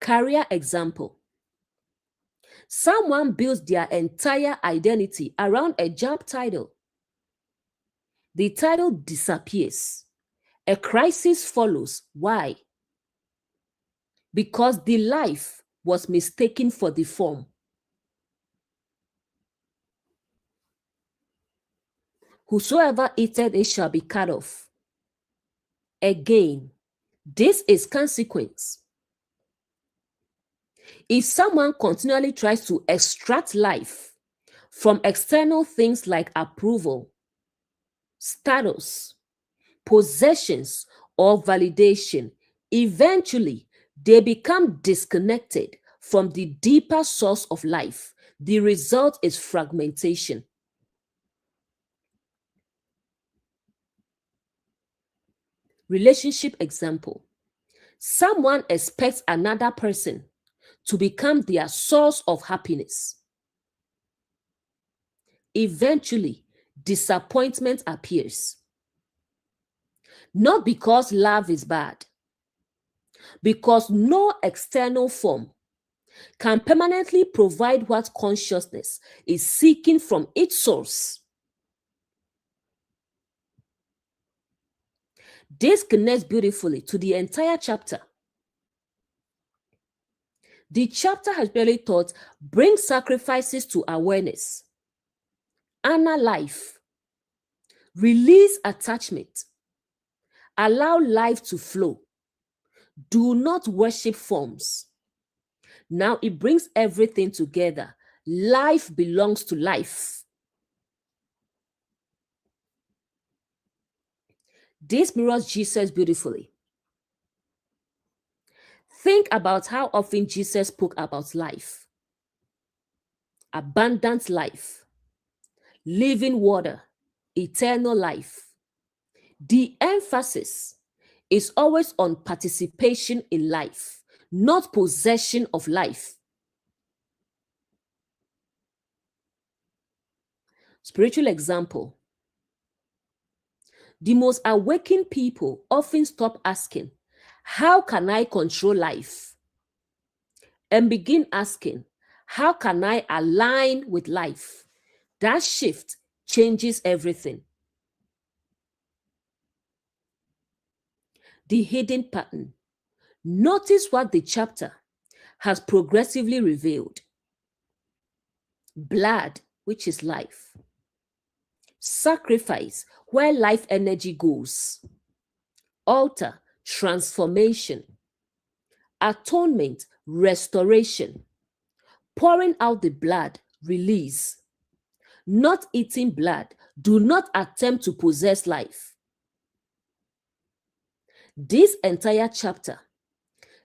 Speaker 1: Career example. Someone builds their entire identity around a job title. The title disappears. A crisis follows. Why? Because the life was mistaken for the form. Whosoever eateth it shall be cut off. Again, this is consequence. If someone continually tries to extract life from external things like approval, status, possessions, or validation, eventually they become disconnected from the deeper source of life. The result is fragmentation. Relationship example. Someone expects another person to become their source of happiness. Eventually, disappointment appears. Not because love is bad, because no external form can permanently provide what consciousness is seeking from its source. This connects beautifully to the entire chapter. The chapter has barely taught bring sacrifices to awareness, honor life, release attachment, allow life to flow. Do not worship forms. Now it brings everything together. Life belongs to life. This mirrors Jesus beautifully. Think about how often Jesus spoke about life, abundant life, living water, eternal life. The emphasis is always on participation in life, not possession of life. Spiritual example. The most awakened people often stop asking, how can I control life? And begin asking, how can I align with life? That shift changes everything. The hidden pattern. Notice what the chapter has progressively revealed. Blood, which is life. Sacrifice, where life energy goes. Altar, transformation. Atonement, restoration. Pouring out the blood, release. Not eating blood. Do not attempt to possess life. This entire chapter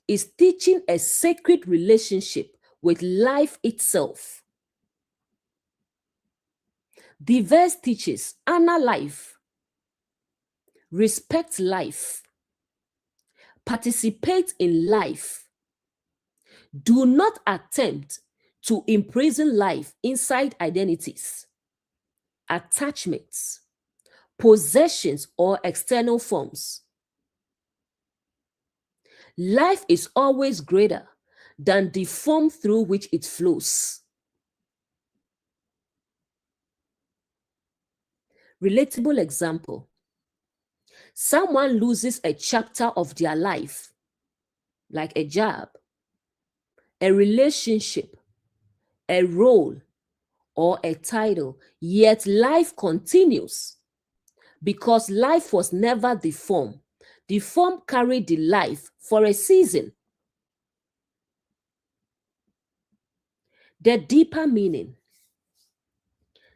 Speaker 1: is teaching a sacred relationship with life itself. The verse teaches honor life, respect life, participate in life. Do not attempt to imprison life inside identities, attachments, possessions, or external forms. Life is always greater than the form through which it flows. Relatable example. Someone loses a chapter of their life, like a job, a relationship, a role, or a title, yet life continues because life was never the form. The form carried the life for a season. The deeper meaning.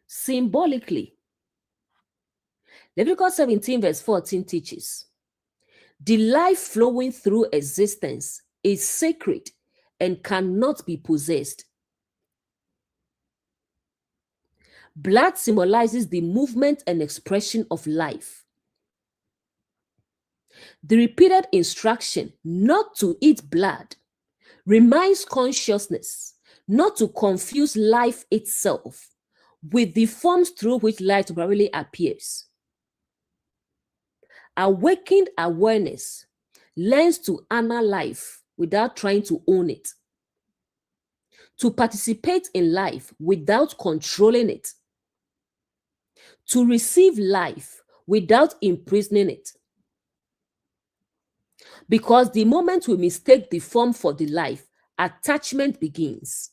Speaker 1: Symbolically, Leviticus 17 verse 14 teaches, the life flowing through existence is sacred and cannot be possessed. Blood symbolizes the movement and expression of life. The repeated instruction not to eat blood reminds consciousness not to confuse life itself with the forms through which life temporarily appears. Awakened awareness learns to honor life without trying to own it, to participate in life without controlling it, to receive life without imprisoning it. Because the moment we mistake the form for the life, attachment begins.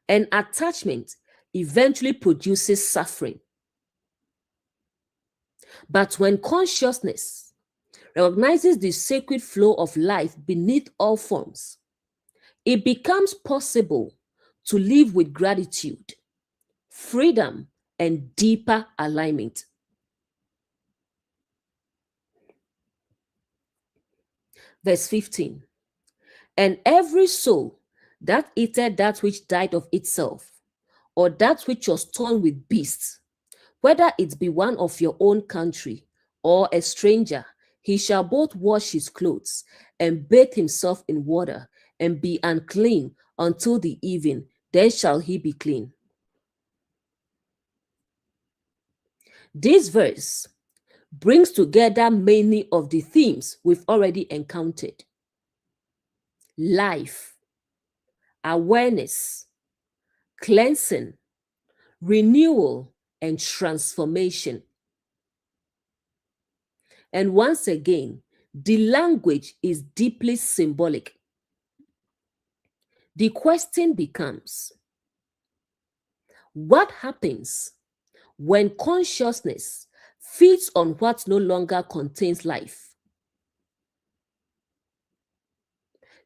Speaker 1: And attachment eventually produces suffering. But when consciousness recognizes the sacred flow of life beneath all forms, it becomes possible to live with gratitude, freedom, and deeper alignment. Verse 15. And every soul that eateth that which died of itself, or that which was torn with beasts, whether it be one of your own country or a stranger, he shall both wash his clothes and bathe himself in water and be unclean until the evening, then shall he be clean. This verse brings together many of the themes we've already encountered: life, awareness, cleansing, renewal, and transformation. And once again, the language is deeply symbolic. The question becomes, what happens when consciousness feeds on what no longer contains life?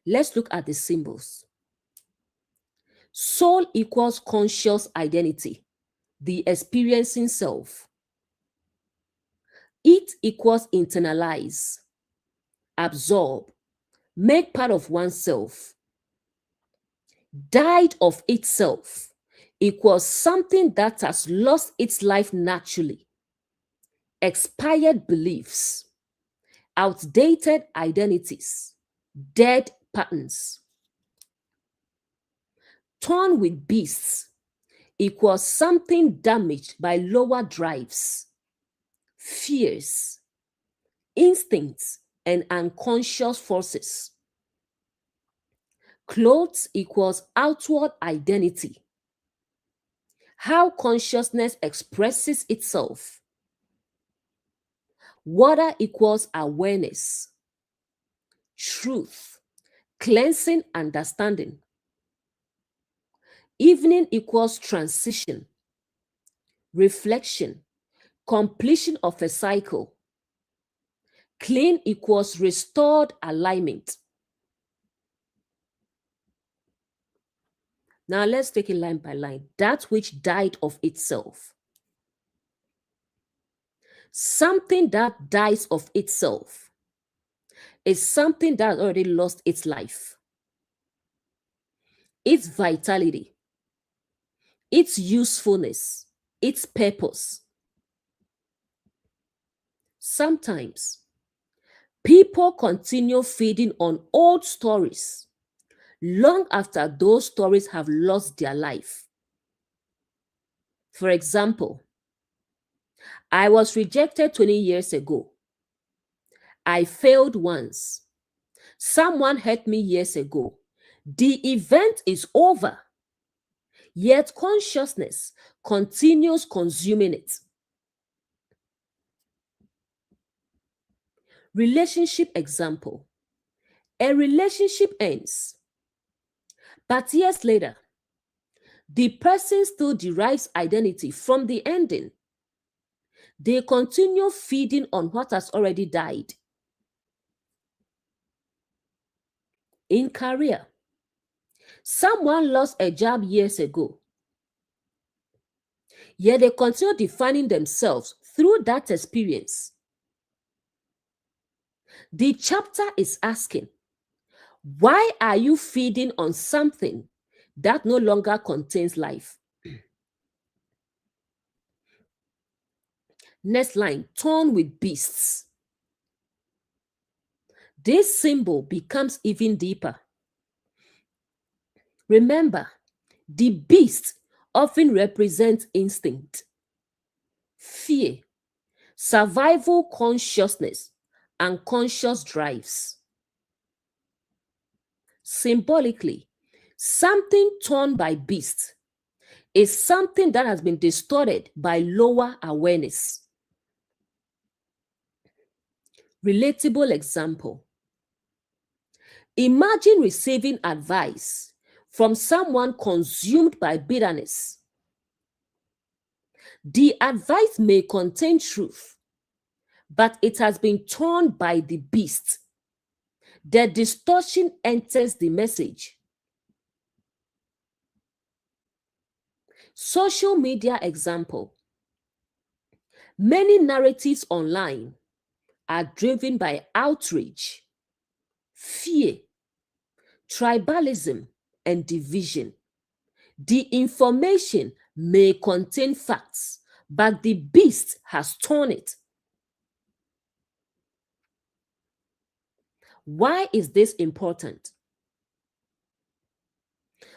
Speaker 1: Let's look at the symbols. Soul equals conscious identity, the experiencing self. It equals internalize, absorb, make part of oneself. Died of itself equals something that has lost its life naturally. Expired beliefs, outdated identities, dead patterns. Torn with beasts equals something damaged by lower drives, fears, instincts, and unconscious forces. Clothes equals outward identity, how consciousness expresses itself. Water equals awareness, truth, cleansing, understanding. Evening equals transition, reflection, completion of a cycle. Clean equals restored alignment. Now let's take it line by line. That which died of itself. Something that dies of itself is something that already lost its life, its vitality, its usefulness, its purpose. Sometimes people continue feeding on old stories long after those stories have lost their life. For example, I was rejected 20 years ago. I failed once. Someone hurt me years ago. The event is over, yet consciousness continues consuming it. Relationship example. A relationship ends, but years later, the person still derives identity from the ending. They continue feeding on what has already died. In career, someone lost a job years ago, yet they continue defining themselves through that experience. The chapter is asking, why are you feeding on something that no longer contains life? Next line, torn with beasts. This symbol becomes even deeper. Remember, the beast often represents instinct, fear, survival consciousness, and conscious drives. Symbolically, something torn by beasts is something that has been distorted by lower awareness. Relatable example. Imagine receiving advice from someone consumed by bitterness. The advice may contain truth, but it has been torn by the beast. The distortion enters the message. Social media example. Many narratives online are driven by outrage, fear, tribalism, and division. The information may contain facts, but the beast has torn it. Why is this important?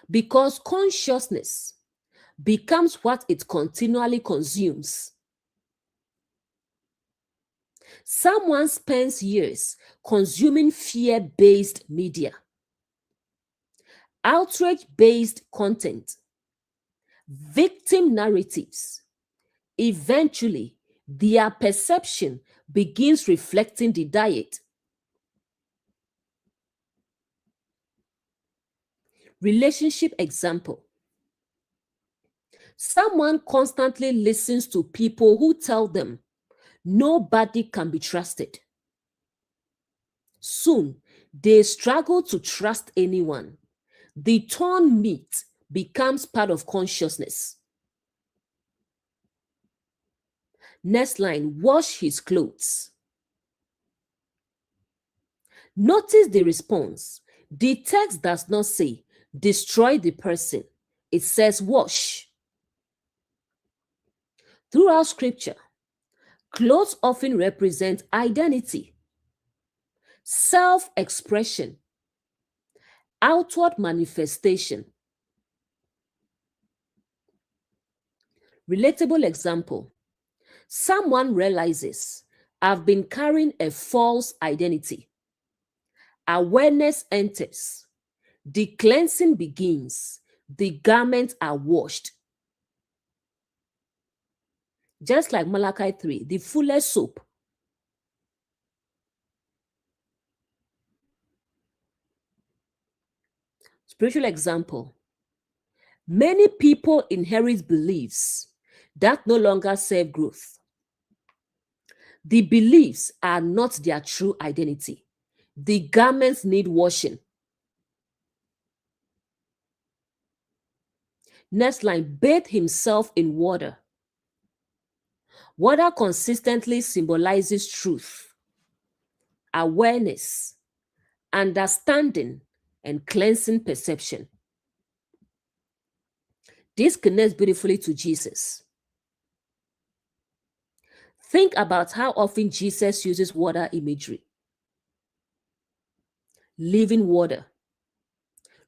Speaker 1: Because consciousness becomes what it continually consumes. Someone spends years consuming fear-based media, outrage-based content, victim narratives. Eventually, their perception begins reflecting the diet. Relationship example. Someone constantly listens to people who tell them nobody can be trusted. Soon, they struggle to trust anyone. The torn meat becomes part of consciousness. Next line, wash his clothes. Notice the response. The text does not say, destroy the person. It says, wash. Throughout scripture, clothes often represent identity, self-expression, outward manifestation. Relatable example. Someone realizes, I've been carrying a false identity. Awareness enters. The cleansing begins. The garments are washed. Just like Malachi 3, the fullest soap. Spiritual example. Many people inherit beliefs that no longer serve growth. The beliefs are not their true identity. The garments need washing. Next line, bathe himself in water. Water consistently symbolizes truth, awareness, understanding, and cleansing perception. This connects beautifully to Jesus. Think about how often Jesus uses water imagery. Living water,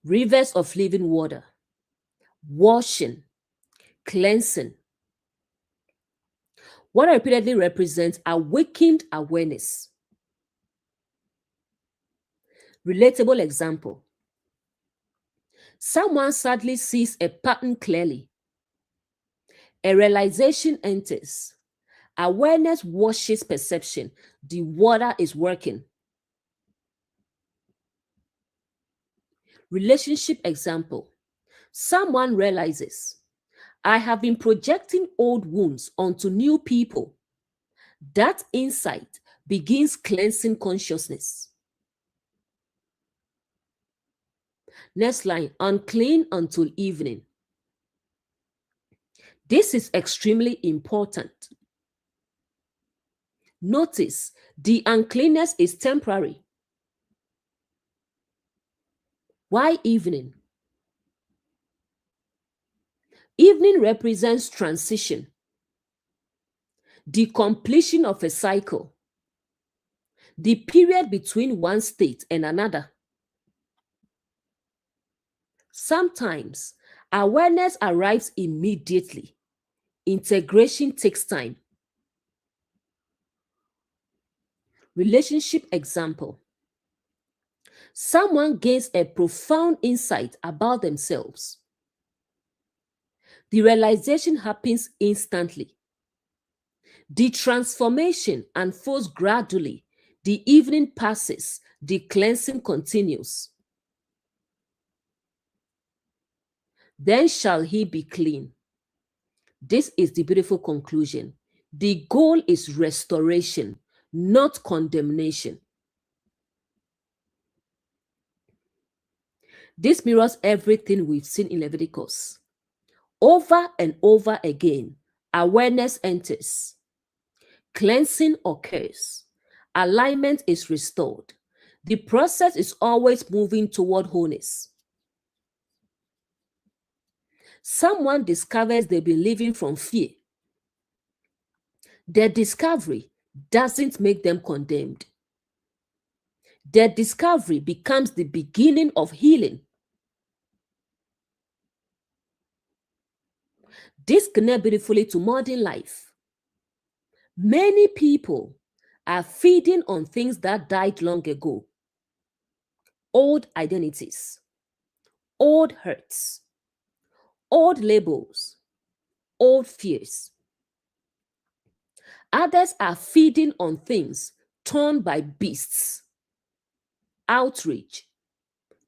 Speaker 1: rivers of living water, washing, cleansing. Water repeatedly represents awakened awareness. Relatable example. Someone suddenly sees a pattern clearly. A realization enters. Awareness washes perception. The water is working. Relationship example. Someone realizes, I have been projecting old wounds onto new people. That insight begins cleansing consciousness. Next line, unclean until evening. This is extremely important. Notice the uncleanness is temporary. Why evening? Evening represents transition, the completion of a cycle, the period between one state and another. Sometimes awareness arrives immediately. Integration takes time. Relationship example. Someone gains a profound insight about themselves. The realization happens instantly. The transformation unfolds gradually. The evening passes. The cleansing continues. Then shall he be clean. This is the beautiful conclusion. The goal is restoration, not condemnation. This mirrors everything we've seen in Leviticus. Over and over again, awareness enters. Cleansing occurs. Alignment is restored. The process is always moving toward wholeness. Someone discovers they've been living from fear. Their discovery doesn't make them condemned. Their discovery becomes the beginning of healing. This connects beautifully to modern life. Many people are feeding on things that died long ago. Old identities, old hurts, old labels, old fears. Others are feeding on things torn by beasts, outrage,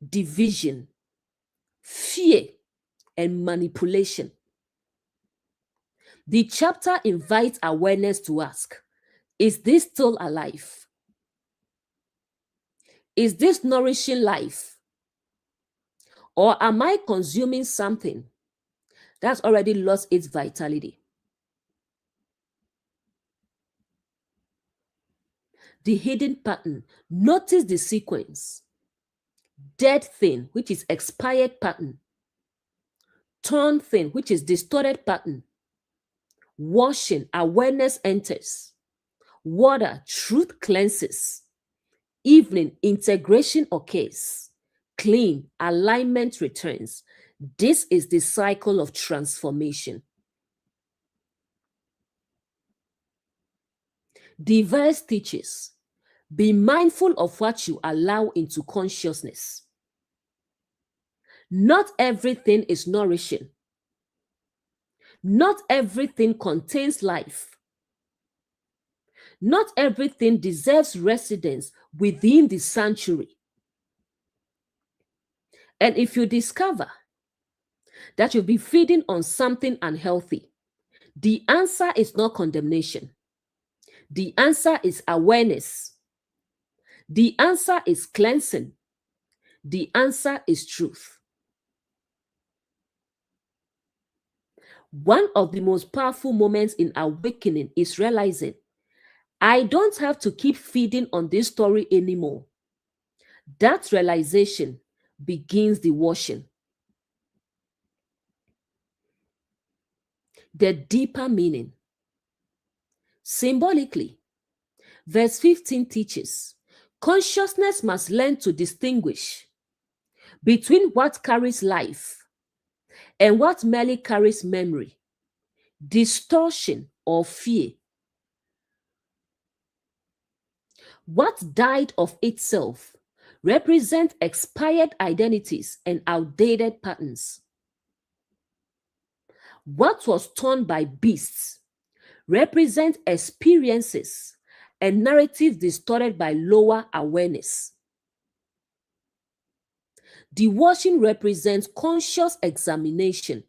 Speaker 1: division, fear, and manipulation. The chapter invites awareness to ask, is this still alive? Is this nourishing life? Or am I consuming something that's already lost its vitality? The hidden pattern. Notice the sequence. Dead thing, which is expired pattern. Torn thing, which is distorted pattern. Washing, awareness enters. Water, truth cleanses. Evening, integration occurs. Clean, alignment returns. This is the cycle of transformation. The verse teaches, be mindful of what you allow into consciousness. Not everything is nourishing. Not everything contains life. Not everything deserves residence within the sanctuary. And if you discover that you'll be feeding on something unhealthy, the answer is not condemnation. The answer is awareness. The answer is cleansing. The answer is truth. One of the most powerful moments in awakening is realizing, I don't have to keep feeding on this story anymore. That realization begins the washing. The deeper meaning. Symbolically, verse 15 teaches, consciousness must learn to distinguish between what carries life and what merely carries memory, distortion, or fear. What died of itself represents expired identities and outdated patterns. What was torn by beasts represents experiences and narratives distorted by lower awareness. The washing represents conscious examination.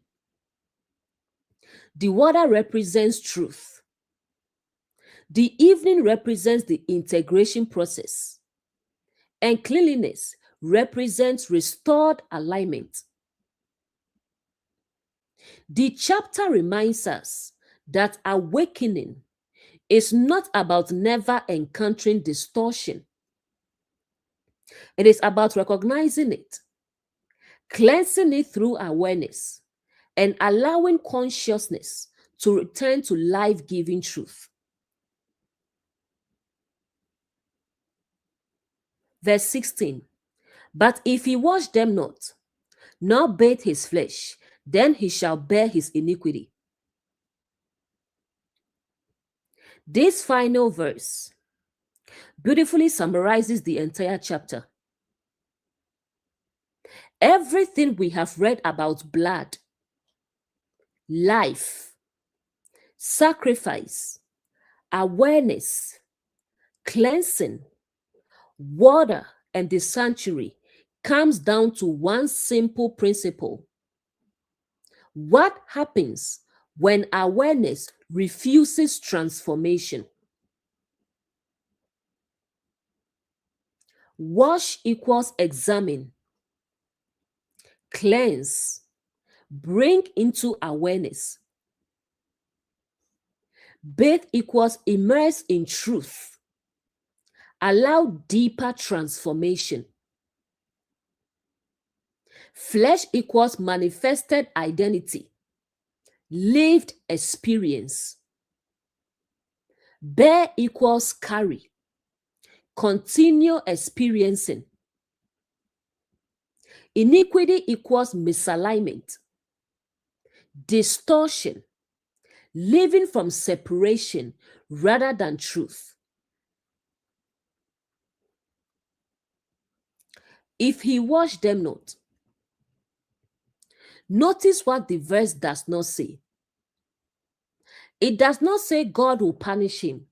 Speaker 1: The water represents truth. The evening represents the integration process, and cleanliness represents restored alignment. The chapter reminds us that awakening is not about never encountering distortion. It is about recognizing it, cleansing it through awareness, and allowing consciousness to return to life-giving truth. Verse 16, but if he wash them not, nor bathe his flesh, then he shall bear his iniquity. This final verse beautifully summarizes the entire chapter. Everything we have read about blood, life, sacrifice, awareness, cleansing, water, and the sanctuary comes down to one simple principle. What happens when awareness refuses transformation? Wash equals examine, cleanse, bring into awareness. Bathe equals immerse in truth, allow deeper transformation. Flesh equals manifested identity, lived experience. Bear equals carry, continue experiencing. Iniquity equals misalignment, distortion, living from separation rather than truth. If he wash them not, notice what the verse does not say. It does not say God will punish him.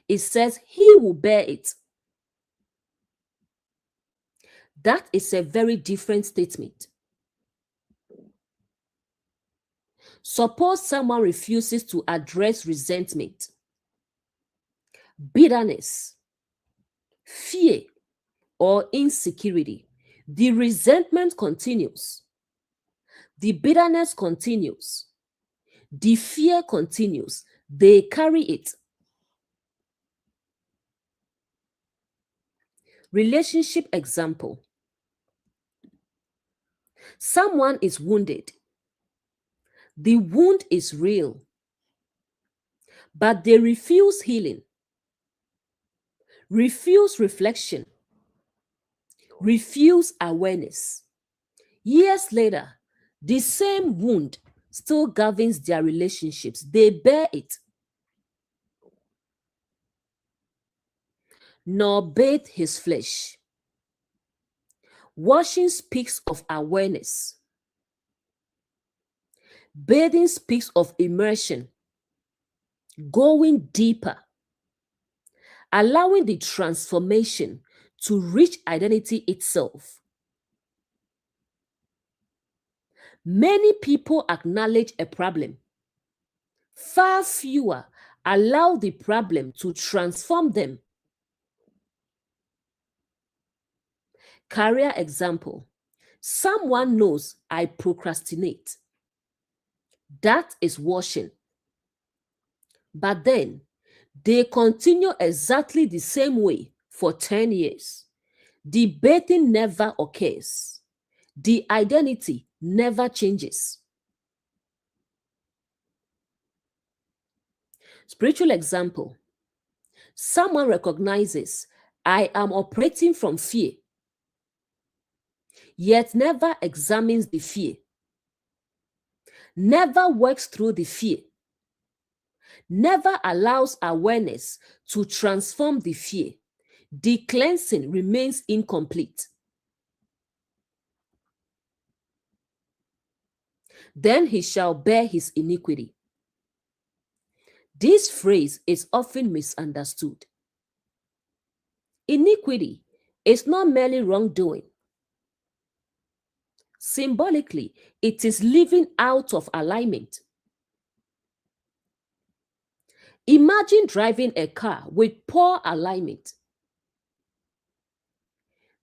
Speaker 1: It says he will bear it. That is a very different statement. Suppose someone refuses to address resentment, bitterness, fear, or insecurity. The resentment continues. The bitterness continues. The fear continues. They carry it. Relationship example. Someone is wounded. The wound is real, but they refuse healing, refuse reflection, refuse awareness. Years later, the same wound still governs their relationships. They bear it. Nor bathe his flesh. Washing speaks of awareness. Bathing speaks of immersion, going deeper, allowing the transformation to reach identity itself. Many people acknowledge a problem. Far fewer allow the problem to transform them. Career example. Someone knows I procrastinate. That is washing. But then they continue exactly the same way for 10 years. The bathing never occurs. The identity never changes. Spiritual example. Someone recognizes I am operating from fear, yet never examines the fear, never works through the fear, never allows awareness to transform the fear. The cleansing remains incomplete. Then he shall bear his iniquity. This phrase is often misunderstood. Iniquity is not merely wrongdoing. Symbolically, it is living out of alignment. Imagine driving a car with poor alignment.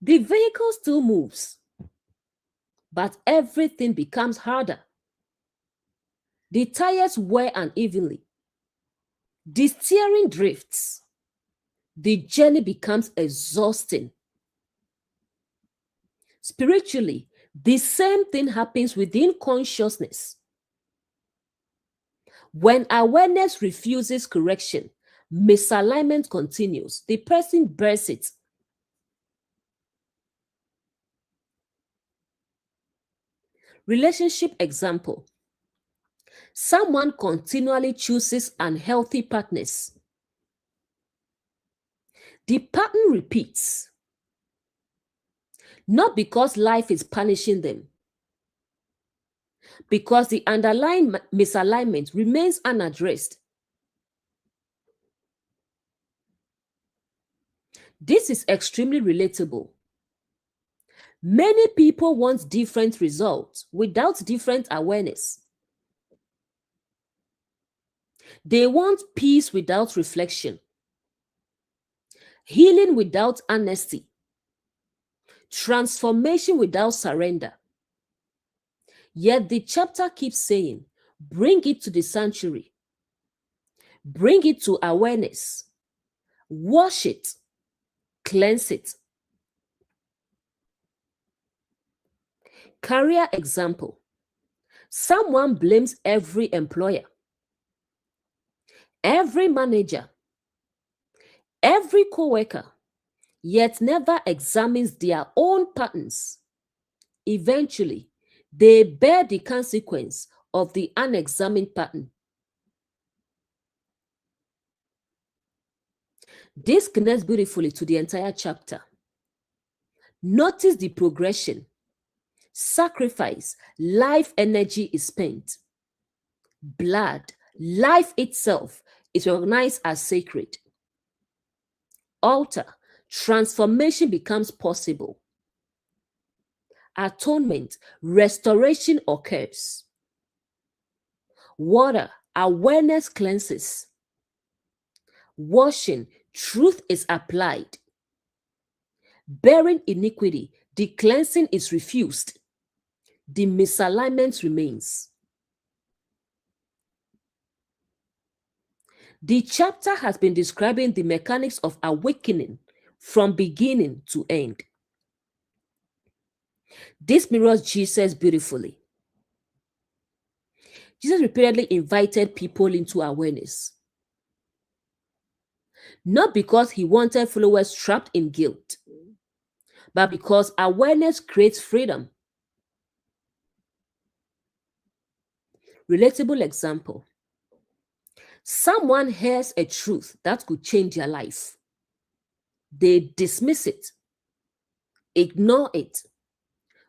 Speaker 1: The vehicle still moves, but everything becomes harder. The tires wear unevenly. The steering drifts. The journey becomes exhausting. Spiritually, the same thing happens within consciousness. When awareness refuses correction, misalignment continues. The person bears it. Relationship example. Someone continually chooses unhealthy partners. The pattern repeats, not because life is punishing them, because the underlying misalignment remains unaddressed. This is extremely relatable. Many people want different results without different awareness. They want peace without reflection, healing without honesty, transformation without surrender. Yet the chapter keeps saying, bring it to the sanctuary, bring it to awareness, wash it, cleanse it. Career example. Someone blames every employer, every manager, every co-worker, yet never examines their own patterns. Eventually, they bear the consequence of the unexamined pattern. This connects beautifully to the entire chapter. Notice the progression. Sacrifice, life energy is spent. Blood, life itself, is recognized as sacred. Altar, transformation becomes possible. Atonement, restoration occurs. Water, awareness cleanses. Washing, truth is applied. Bearing iniquity, the cleansing is refused. The misalignment remains. The chapter has been describing the mechanics of awakening from beginning to end. This mirrors Jesus beautifully. Jesus repeatedly invited people into awareness, not because he wanted followers trapped in guilt, but because awareness creates freedom. Relatable example. Someone hears a truth that could change their life. They dismiss it, ignore it,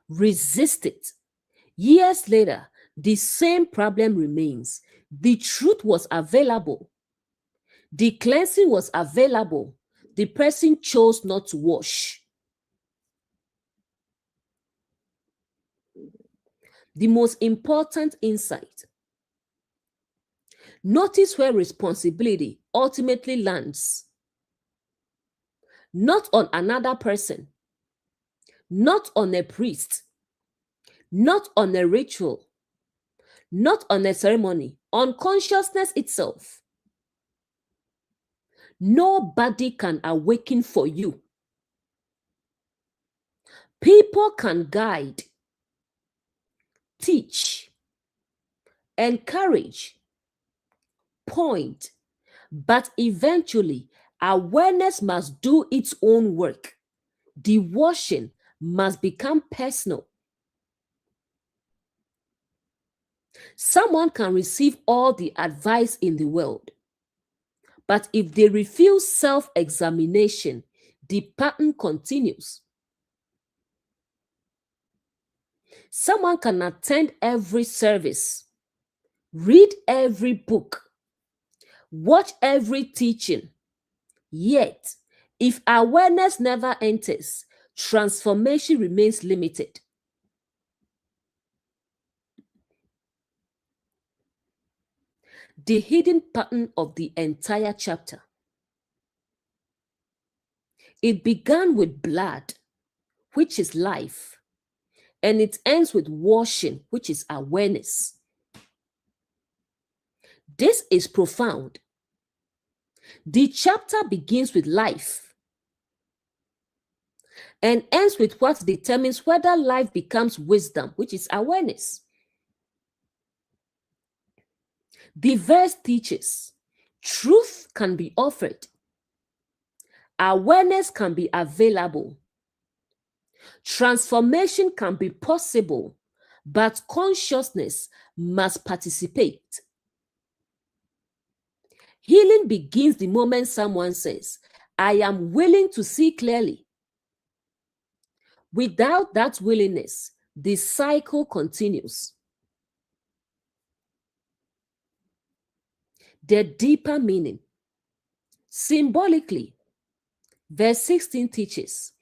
Speaker 1: resist it. Years later, the same problem remains. The truth was available. The cleansing was available. The person chose not to wash. The most important insight. Notice where responsibility ultimately lands. Not on another person, not on a priest, not on a ritual, not on a ceremony, on consciousness itself. Nobody can awaken for you. People can guide, teach, encourage, point, but eventually awareness must do its own work. The washing must become personal. Someone can receive all the advice in the world, but if they refuse self-examination, the pattern continues. Someone can attend every service, read every book, watch every teaching, yet if awareness never enters, transformation remains limited. the hidden pattern of the entire chapter. It began with blood, which is life, and it ends with washing, which is awareness. This is profound. The chapter begins with life and ends with what determines whether life becomes wisdom, which is awareness. The verse teaches truth can be offered, awareness can be available, transformation can be possible, but consciousness must participate. Healing begins the moment someone says, I am willing to see clearly. Without that willingness, the cycle continues. The deeper meaning. Symbolically, verse 16 teaches,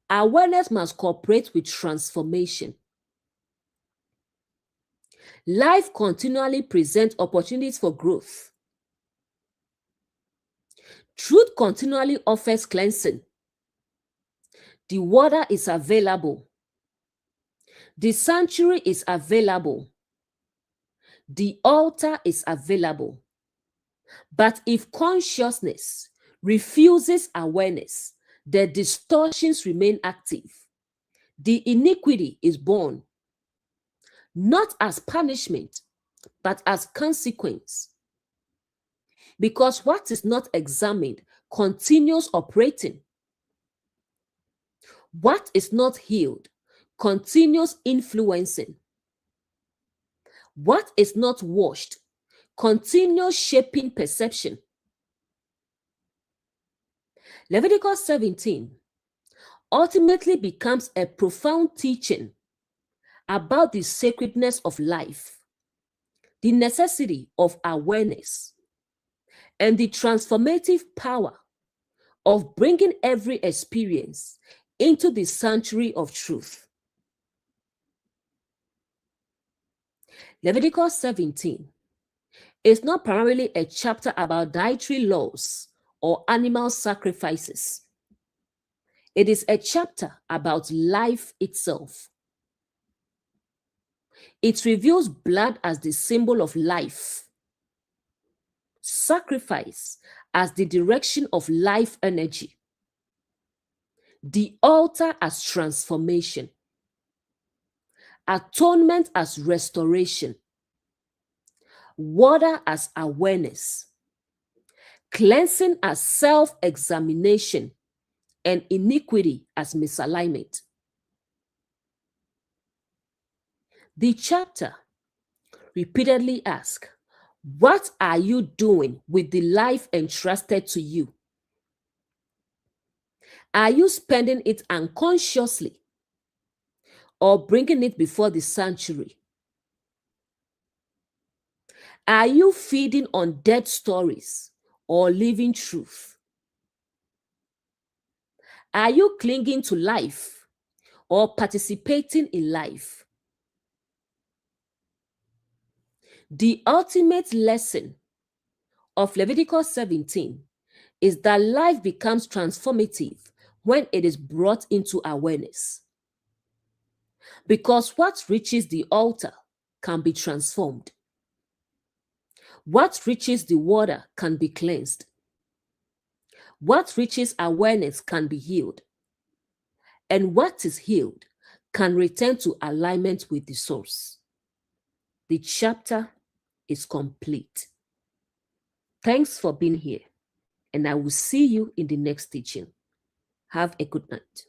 Speaker 1: awareness must cooperate with transformation. Life continually presents opportunities for growth. Truth continually offers cleansing. The water is available. The sanctuary is available. The altar is available. But if consciousness refuses awareness, the distortions remain active. The iniquity is born, not as punishment, but as consequence. Because what is not examined continues operating. What is not healed continues influencing. What is not washed continues shaping perception. Leviticus 17 ultimately becomes a profound teaching about the sacredness of life, the necessity of awareness, and the transformative power of bringing every experience into the sanctuary of truth. Leviticus 17 is not primarily a chapter about dietary laws or animal sacrifices. It is a chapter about life itself. It reveals blood as the symbol of life, sacrifice as the direction of life energy, the altar as transformation, atonement as restoration, water as awareness, cleansing as self-examination, and iniquity as misalignment. The chapter repeatedly asks, what are you doing with the life entrusted to you? Are you spending it unconsciously or bringing it before the sanctuary? Are you feeding on dead stories or living truth? Are you clinging to life or participating in life? The ultimate lesson of Leviticus 17 is that life becomes transformative when it is brought into awareness. Because what reaches the altar can be transformed. What reaches the water can be cleansed. What reaches awareness can be healed. And what is healed can return to alignment with the source. The chapter is complete. Thanks for being here, and I will see you in the next teaching. Have a good night.